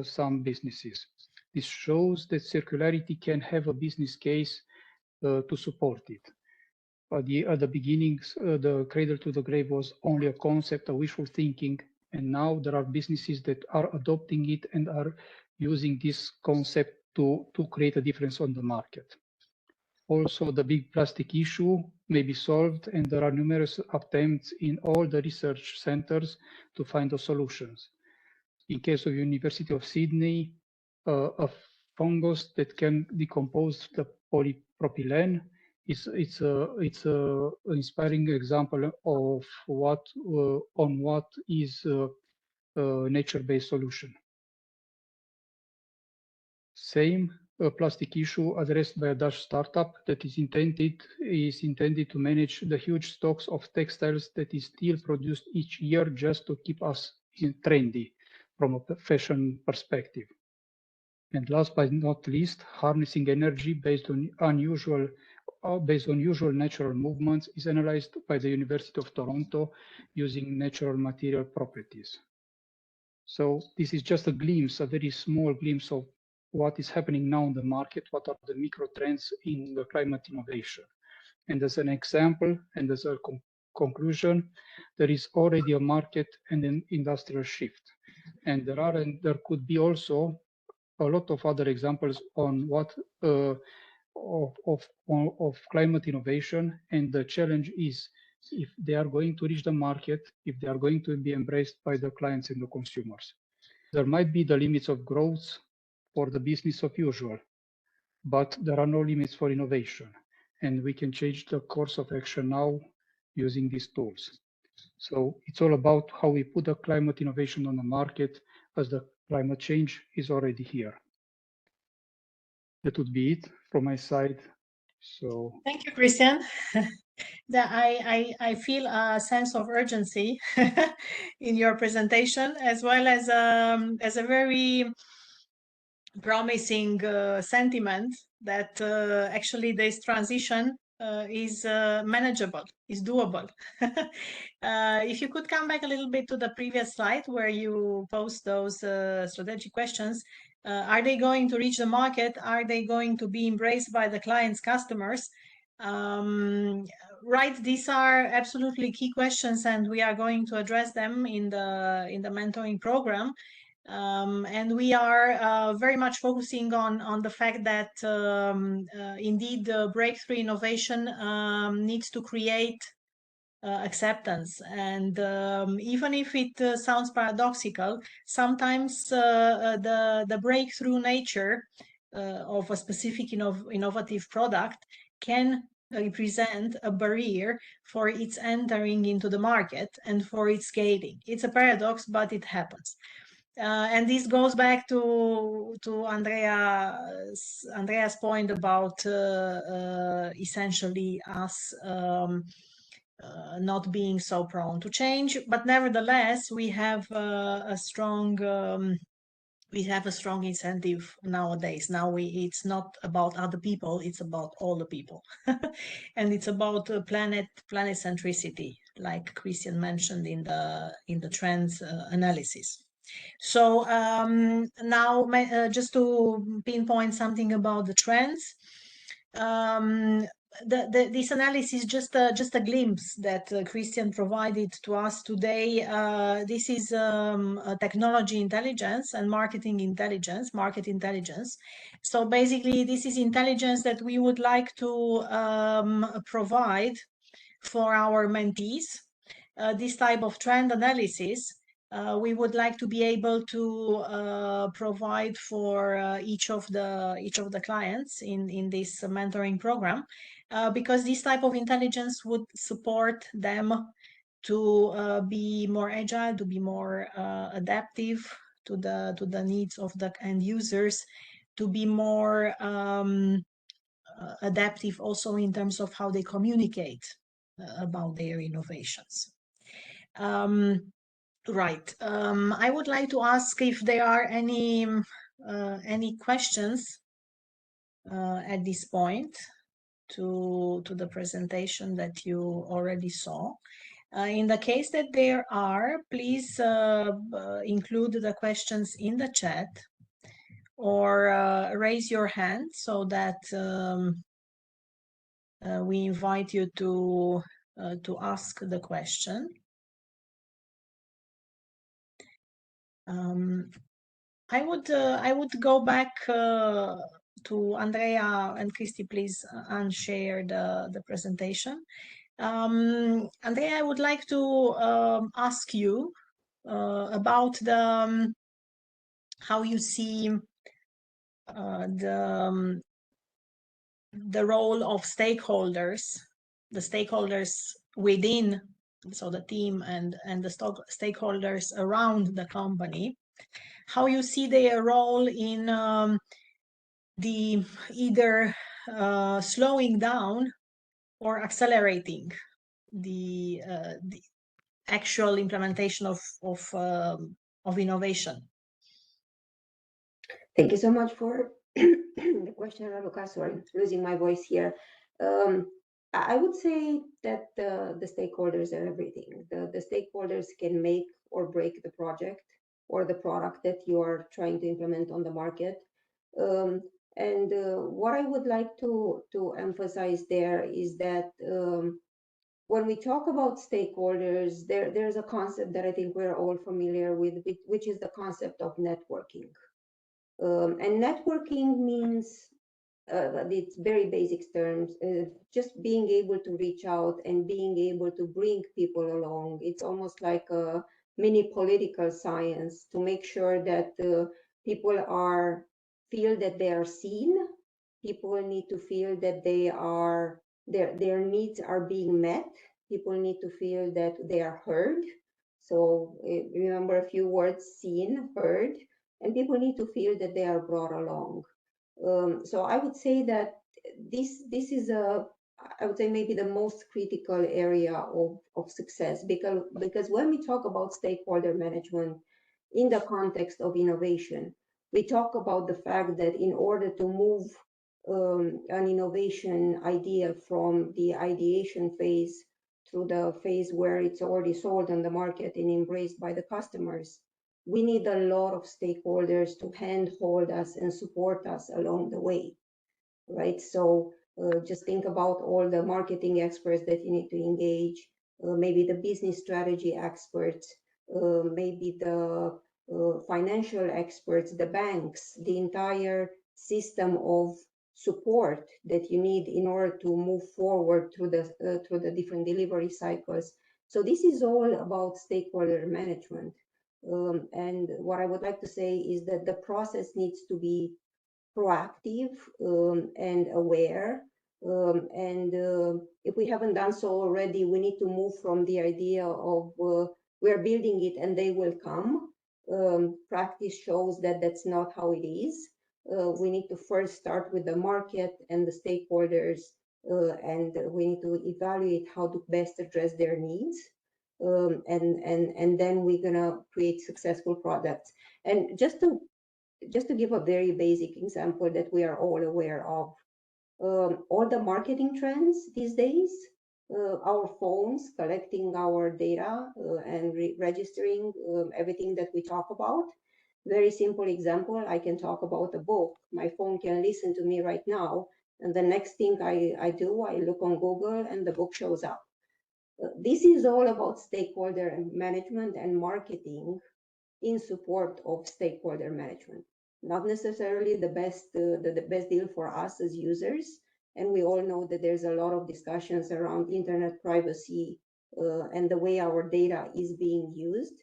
some businesses. This shows that circularity can have a business case to support it. At the beginnings, the cradle to the grave was only a concept, a wishful thinking, and now there are businesses that are adopting it and are using this concept to create a difference on the market. Also, the big plastic issue may be solved, and there are numerous attempts in all the research centers to find the solutions. In case of University of Sydney, a fungus that can decompose the polypropylene it's a inspiring example of what is a nature-based solution. Same plastic issue addressed by a Dutch startup that is intended to manage the huge stocks of textiles that is still produced each year just to keep us trendy from a fashion perspective. And last but not least, harnessing energy based on usual natural movements is analyzed by the University of Toronto using natural material properties. So this is just a glimpse, a very small glimpse of what is happening now in the market, what are the micro trends in the climate innovation. And as an example, and as a conclusion, there is already a market and an industrial shift. And there could be also a lot of other examples on what of climate innovation, and the challenge is if they are going to reach the market, if they are going to be embraced by the clients and the consumers. There might be the limits of growth for the business of usual, but there are no limits for innovation, and we can change the course of action now using these tools. So it's all about how we put the climate innovation on the market, as the climate change is already here. That would be it from my side. So thank you, Christian. I feel a sense of urgency in your presentation, as well as a very promising sentiment that actually this transition is manageable, is doable. If you could come back a little bit to the previous slide where you posed those strategic questions. Are they going to reach the market? Are they going to be embraced by the clients, customers? Right, these are absolutely key questions, and we are going to address them in the mentoring program. And we are very much focusing on the fact that indeed breakthrough innovation needs to create acceptance. And even if it sounds paradoxical, sometimes the breakthrough nature of a specific innovative product can represent a barrier for its entering into the market and for its scaling. It's a paradox, but it happens. And this goes back to Andrea's point about essentially us not being so prone to change, but nevertheless we have a strong incentive nowadays. Now it's not about other people, it's about all the people. And it's about planet centricity, like Christian mentioned in the trends analysis. So now, just to pinpoint something about the trends, this analysis is just a glimpse that Christian provided to us today. This is technology intelligence and market intelligence. So basically, this is intelligence that we would like to provide for our mentees. This type of trend analysis we would like to be able to provide for each of the clients in this mentoring program, because this type of intelligence would support them to be more agile, to be more adaptive to the needs of the end users, to be more adaptive also in terms of how they communicate about their innovations. Right. I would like to ask if there are any questions at this point to the presentation that you already saw. In the case that there are, please include the questions in the chat or raise your hand so that we invite you to ask the question. I would go back to Andrea and Christy, please unshare the presentation. Andrea, I would like to ask you about how you see the role of stakeholders, the stakeholders within, so the team and the stakeholders around the company, how you see their role in the either slowing down or accelerating the actual implementation of innovation. Thank you so much for the question, Raluca. Sorry, losing my voice here. I would say that the stakeholders are everything. The stakeholders can make or break the project or the product that you are trying to implement on the market. And what I would like to emphasize there is that when we talk about stakeholders, there's a concept that I think we're all familiar with, which is the concept of networking. And networking means, it's very basic terms, just being able to reach out and being able to bring people along. It's almost like a mini political science to make sure that people feel that they are seen. People need to feel that their needs are being met. People need to feel that they are heard. So remember a few words: seen, heard, and people need to feel that they are brought along. So I would say that this is I would say maybe the most critical area of success, because when we talk about stakeholder management in the context of innovation, we talk about the fact that in order to move an innovation idea from the ideation phase through the phase where it's already sold on the market and embraced by the customers, we need a lot of stakeholders to handhold us and support us along the way, right? So just think about all the marketing experts that you need to engage, maybe the business strategy experts, maybe the financial experts, the banks, the entire system of support that you need in order to move forward through the different delivery cycles. So this is all about stakeholder management. And what I would like to say is that the process needs to be proactive and aware. If we haven't done so already, we need to move from the idea of we're building it and they will come. Practice shows that that's not how it is. We need to first start with the market and the stakeholders, and we need to evaluate how to best address their needs. And then we're gonna create successful products. And just to give a very basic example that we are all aware of, all the marketing trends these days our phones, collecting our data and registering everything that we talk about. Very simple example, I can talk about a book. My phone can listen to me right now, and the next thing I do, I look on Google and the book shows up. This is all about stakeholder management and marketing in support of stakeholder management. Not necessarily the best deal for us as users, and we all know that there's a lot of discussions around internet privacy and the way our data is being used.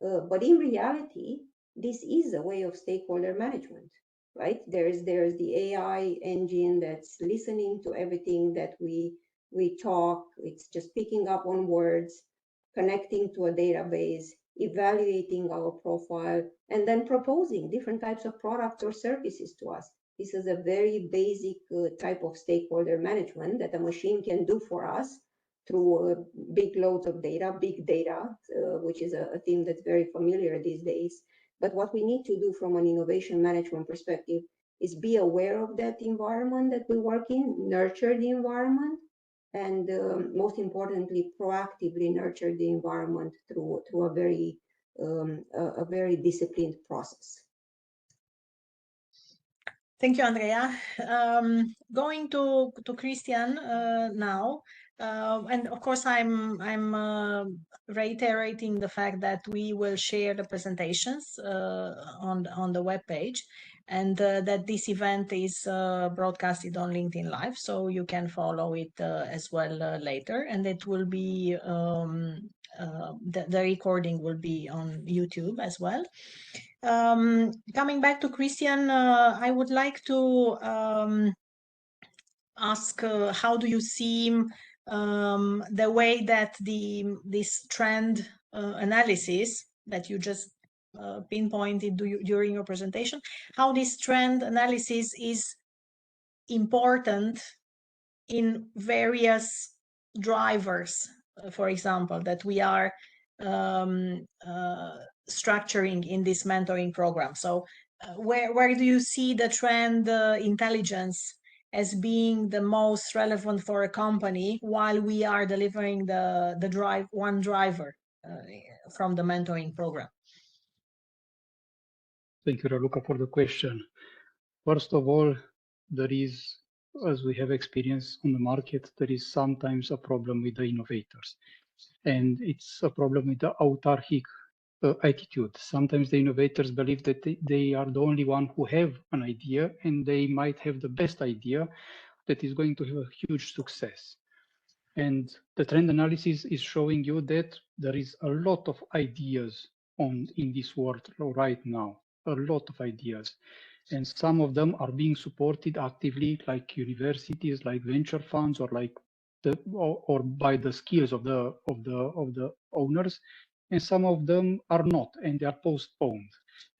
But in reality, this is a way of stakeholder management, right? There's the AI engine that's listening to everything that we talk. It's just picking up on words, connecting to a database, evaluating our profile, and then proposing different types of products or services to us. This is a very basic type of stakeholder management that a machine can do for us through big loads of data, big data, which is a theme that's very familiar these days. But what we need to do from an innovation management perspective is be aware of that environment that we work in, nurture the environment, and most importantly, proactively nurture the environment through a very disciplined process. Thank you, Andrea. Going to Christian now, and of course, I'm reiterating the fact that we will share the presentations on the webpage, and that this event is broadcasted on LinkedIn Live, so you can follow it as well later, and it will be the recording will be on YouTube as well. Coming back to Christian, I would like to ask how do you see the way that this trend analysis that you just pinpointed during your presentation, how this trend analysis is important in various drivers, for example, that we are structuring in this mentoring program. So where do you see the trend intelligence as being the most relevant for a company while we are delivering the one driver from the mentoring program? Thank you, Raluca, for the question. First of all, there is, as we have experience on the market, there is sometimes a problem with the innovators. And it's a problem with the autarchic attitude. Sometimes the innovators believe that they are the only one who have an idea, and they might have the best idea that is going to have a huge success. And the trend analysis is showing you that there is a lot of ideas in this world right now, a lot of ideas. And some of them are being supported actively, like universities, like venture funds, or like or by the skills of the owners. And some of them are not, and they are postponed.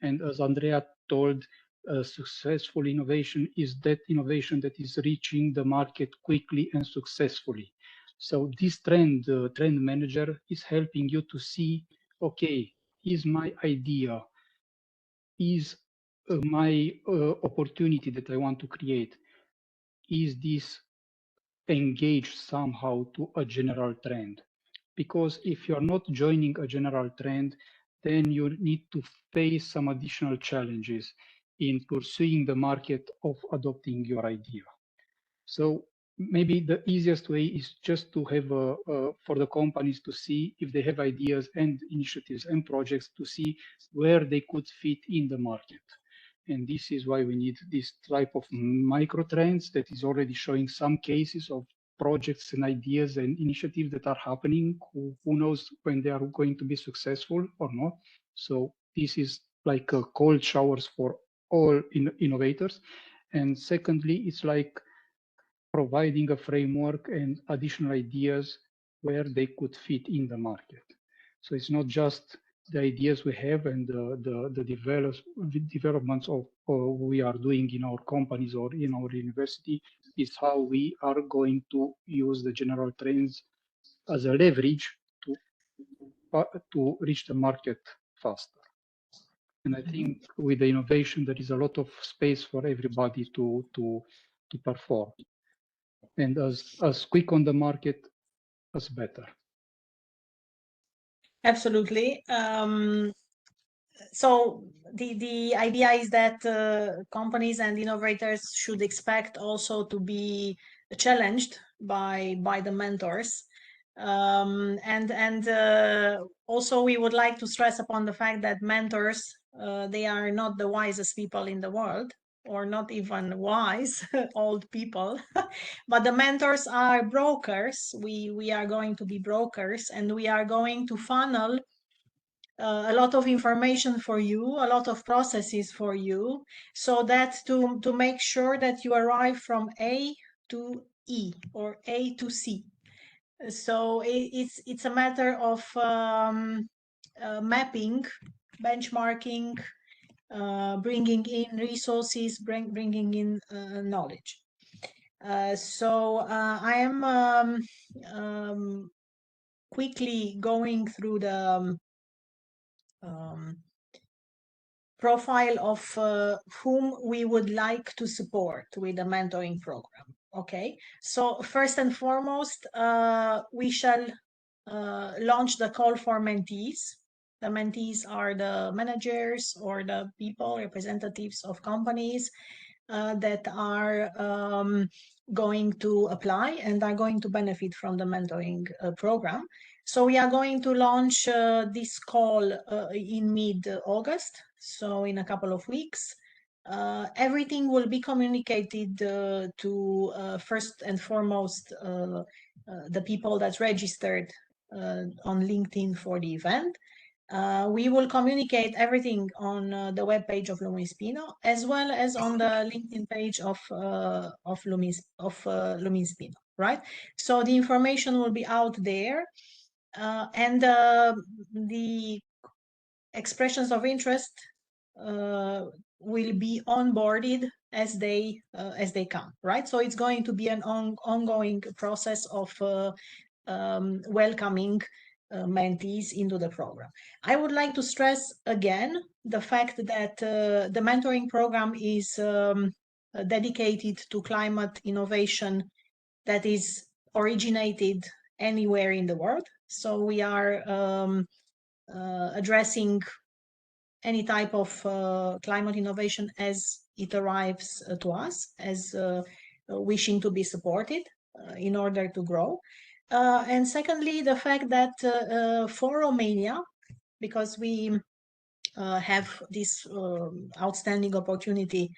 And as Andrea told, successful innovation is that innovation that is reaching the market quickly and successfully. So this trend manager is helping you to see, okay, is my idea, is my opportunity that I want to create, is this engaged somehow to a general trend? Because if you're not joining a general trend, then you need to face some additional challenges in pursuing the market of adopting your idea. So maybe the easiest way is just to have for the companies to see if they have ideas and initiatives and projects to see where they could fit in the market. And this is why we need this type of micro trends that is already showing some cases of projects and ideas and initiatives that are happening. Who knows when they are going to be successful or not. So this is like a cold showers for all innovators. And secondly, it's like providing a framework and additional ideas where they could fit in the market. So it's not just the ideas we have and the developments of we are doing in our companies or in our university, is how we are going to use the general trends as a leverage to reach the market faster. And I think with the innovation, there is a lot of space for everybody to perform. And as quick on the market us better. Absolutely. So the idea is that companies and innovators should expect also to be challenged by the mentors. And also we would like to stress upon the fact that mentors, they are not the wisest people in the world, or not even wise old people, but the mentors are brokers. We are going to be brokers, and we are going to funnel a lot of information for you, a lot of processes for you, so that to make sure that you arrive from A to E or A to C. So it's a matter of mapping, benchmarking, bringing in resources, bringing in knowledge. So I am quickly going through the profile of whom we would like to support with the mentoring program. Okay, so first and foremost, we shall launch the call for mentees. The mentees are the managers or the people, representatives of companies that are going to apply and are going to benefit from the mentoring program. So we are going to launch this call in mid-August, so in a couple of weeks. Everything will be communicated to first and foremost the people that's registered on LinkedIn for the event. We will communicate everything on the webpage of LUMINSPINO, as well as on the LinkedIn page of LUMINSPINO, right? So the information will be out there, and the expressions of interest will be onboarded as they come, right? So it's going to be an ongoing process of welcoming mentees into the program. I would like to stress again the fact that the mentoring program is dedicated to climate innovation that is originated anywhere in the world. So we are addressing any type of climate innovation as it arrives to us, as wishing to be supported in order to grow. And secondly, the fact that for Romania, because we have this outstanding opportunity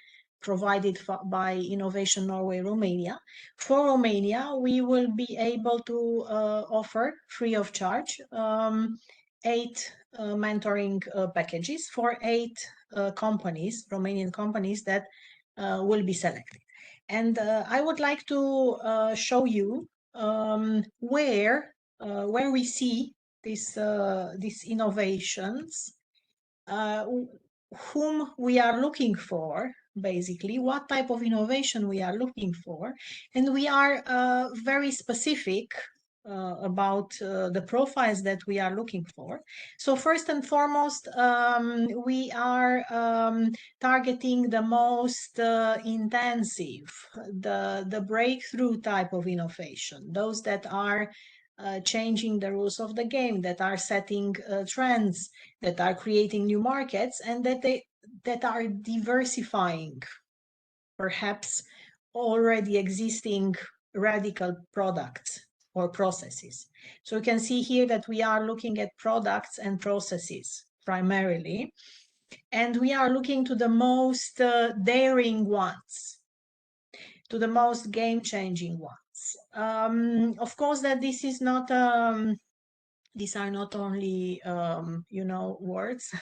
provided by Innovation Norway Romania, for Romania, we will be able to offer free of charge 8 mentoring packages for 8 companies, Romanian companies that will be selected. And I would like to show you where we see these innovations, whom we are looking for, basically, what type of innovation we are looking for. And we are very specific about the profiles that we are looking for. So first and foremost, we are targeting the most intensive, the breakthrough type of innovation, those that are changing the rules of the game, that are setting trends, that are creating new markets, and that are diversifying perhaps already existing radical products or processes. So you can see here that we are looking at products and processes primarily, and we are looking to the most daring ones, to the most game-changing ones. Of course, that this is not these are not only words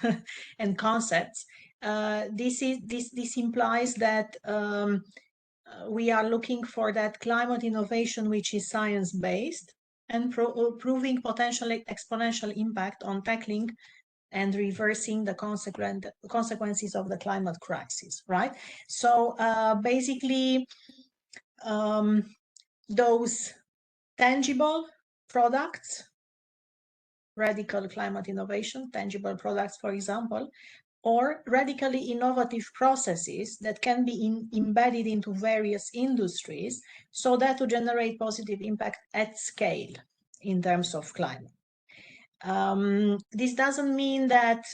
and concepts. This implies that we are looking for that climate innovation which is science-based and proving potential exponential impact on tackling and reversing the consequences of the climate crisis, right? So basically, those tangible products, radical climate innovation, tangible products, for example, or radically innovative processes that can be embedded into various industries, so that to generate positive impact at scale in terms of climate. This doesn't mean that,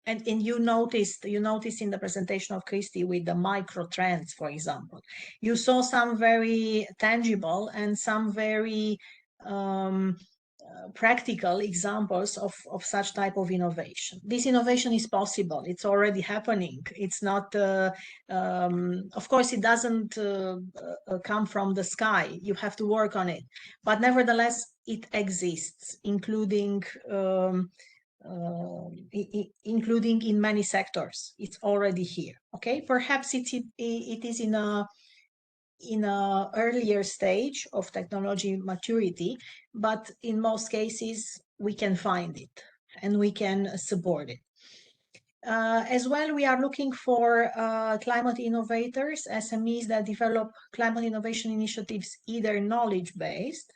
and you noticed in the presentation of Christy with the micro trends, for example, you saw some very tangible and some very practical examples of such type of innovation. This innovation is possible. It's already happening. It's not, of course, it doesn't come from the sky. You have to work on it. But nevertheless, it exists, including in many sectors. It's already here. Okay, perhaps it is in a earlier stage of technology maturity, but in most cases we can find it and we can support it. As well, we are looking for climate innovators, SMEs that develop climate innovation initiatives, either knowledge-based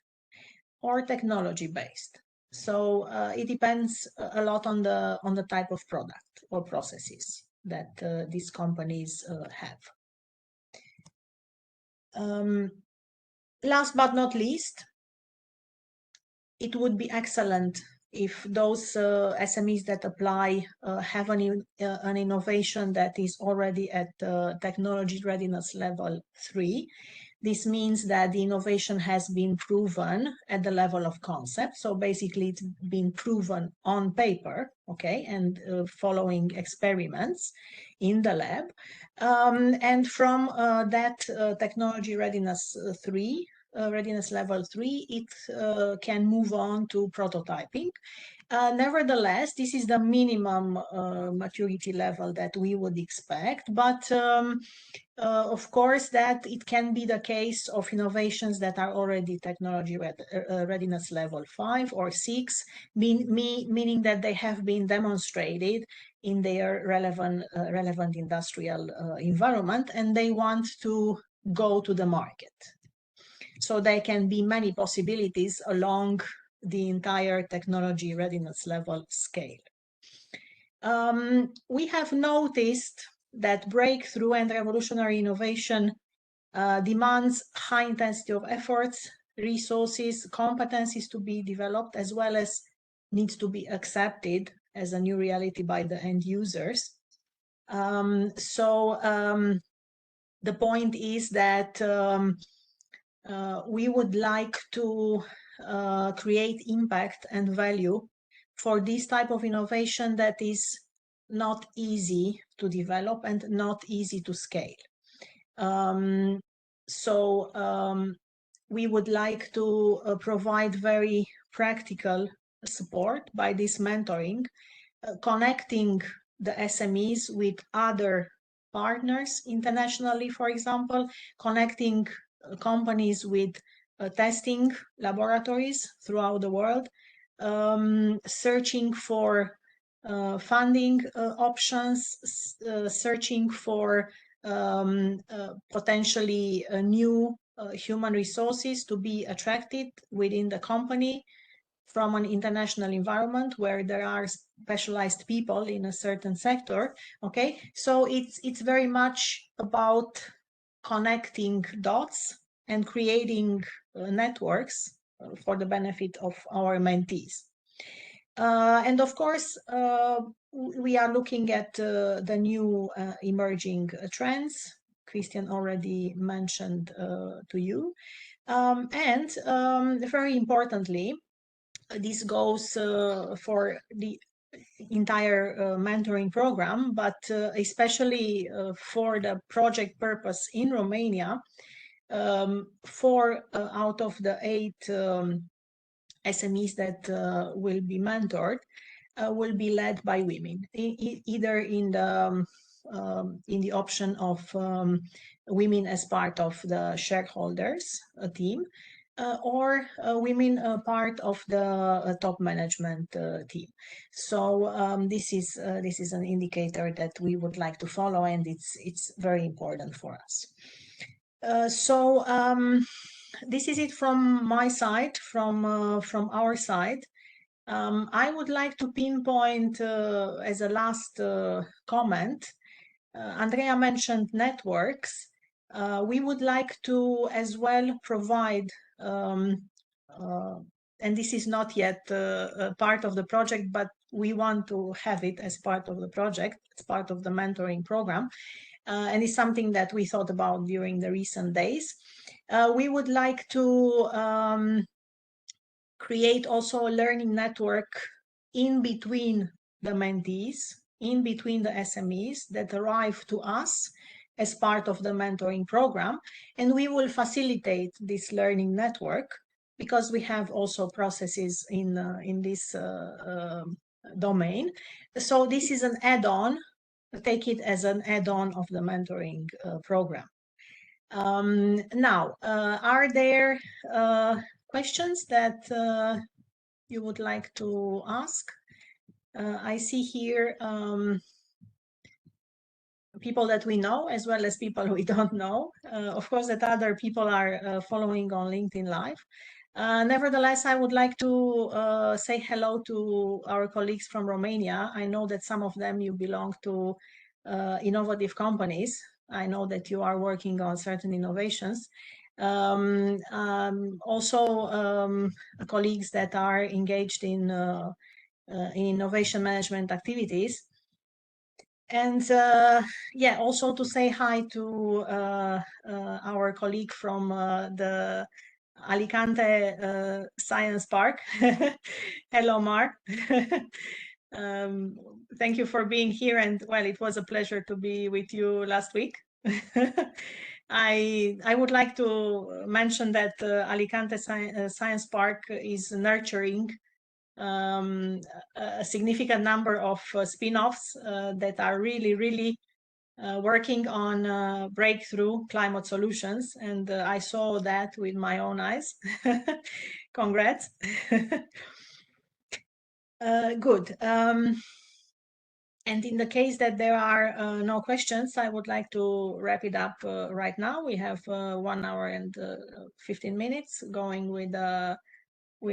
or technology-based. So it depends a lot on the type of product or processes that these companies have. Last but not least, it would be excellent if those SMEs that apply have an innovation that is already at technology readiness level 3. This means that the innovation has been proven at the level of concept. So basically it's been proven on paper, okay, and following experiments in the lab. And from that technology readiness 3, readiness level 3, it can move on to prototyping. Nevertheless, this is the minimum maturity level that we would expect, but of course that it can be the case of innovations that are already technology readiness level 5 or 6, meaning that they have been demonstrated in their relevant industrial environment, and they want to go to the market. So there can be many possibilities along the entire technology readiness level scale. We have noticed that breakthrough and revolutionary innovation demands high intensity of efforts, resources, competencies to be developed, as well as needs to be accepted as a new reality by the end users. The point is that we would like to create impact and value for this type of innovation that is not easy to develop and not easy to scale. We would like to provide very practical support by this mentoring, connecting the SMEs with other partners internationally, for example, connecting companies with testing laboratories throughout the world, searching for funding options, searching for potentially new human resources to be attracted within the company from an international environment where there are specialized people in a certain sector. Okay, so it's very much about connecting dots and creating networks for the benefit of our mentees. And of course, we are looking at the new emerging trends Christian already mentioned to you. And very importantly, this goes for the entire mentoring program, but especially for the project purpose in Romania, 4 out of the 8 SMEs that will be mentored will be led by women, either in the option of women as part of the shareholders team, or women part of the top management team. So this is an indicator that we would like to follow, and it's very important for us. This is it from my side, from our side. I would like to pinpoint as a last comment. Andrea mentioned networks. We would like to as well provide and this is not yet part of the project, but we want to have it as part of the project, as part of the mentoring program. And it's something that we thought about during the recent days. We would like to create also a learning network in between the mentees, in between the SMEs that arrive to us as part of the mentoring program. And we will facilitate this learning network because we have also processes in this domain. So this is an add-on. Take it as an add-on of the mentoring program. Now, are there questions that you would like to ask? I see here people that we know as well as people we don't know. Of course, that other people are following on LinkedIn Live. Nevertheless, I would like to say hello to our colleagues from Romania. I know that some of them you belong to innovative companies. I know that you are working on certain innovations. Also, colleagues that are engaged in innovation management activities. And yeah, also to say hi to our colleague from the Alicante Science Park. Hello, Mark. Thank you for being here, and well, it was a pleasure to be with you last week. I would like to mention that Alicante Science Park is nurturing a significant number of spin-offs that are really working on breakthrough climate solutions, and I saw that with my own eyes. Congrats. Good. And in the case that there are no questions, I would like to wrap it up right now. We have 1 hour and 15 minutes going with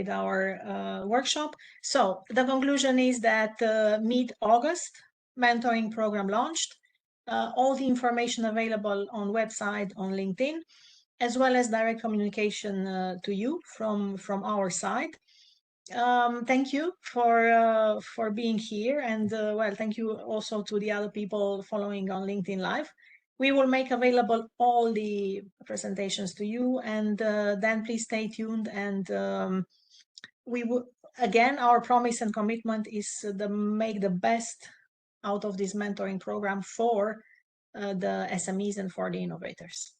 our workshop. So the conclusion is that mid-August, mentoring program launched. All the information available on website, on LinkedIn, as well as direct communication to you from our side. Thank you for being here, and well, thank you also to the other people following on LinkedIn Live. We will make available all the presentations to you, and then please stay tuned. And we will, again, our promise and commitment is to make the best out of this mentoring program for the SMEs and for the innovators.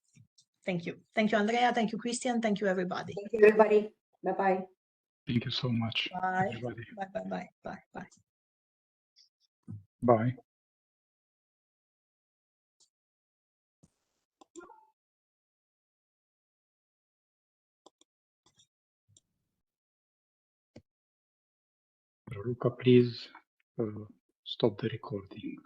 Thank you. Thank you, Andrea. Thank you, Christian. Thank you, everybody. Thank you, everybody. Bye-bye. Thank you so much, Bye. everybody. Bye, bye, bye, bye, bye. Bye. Luca, please stop the recording.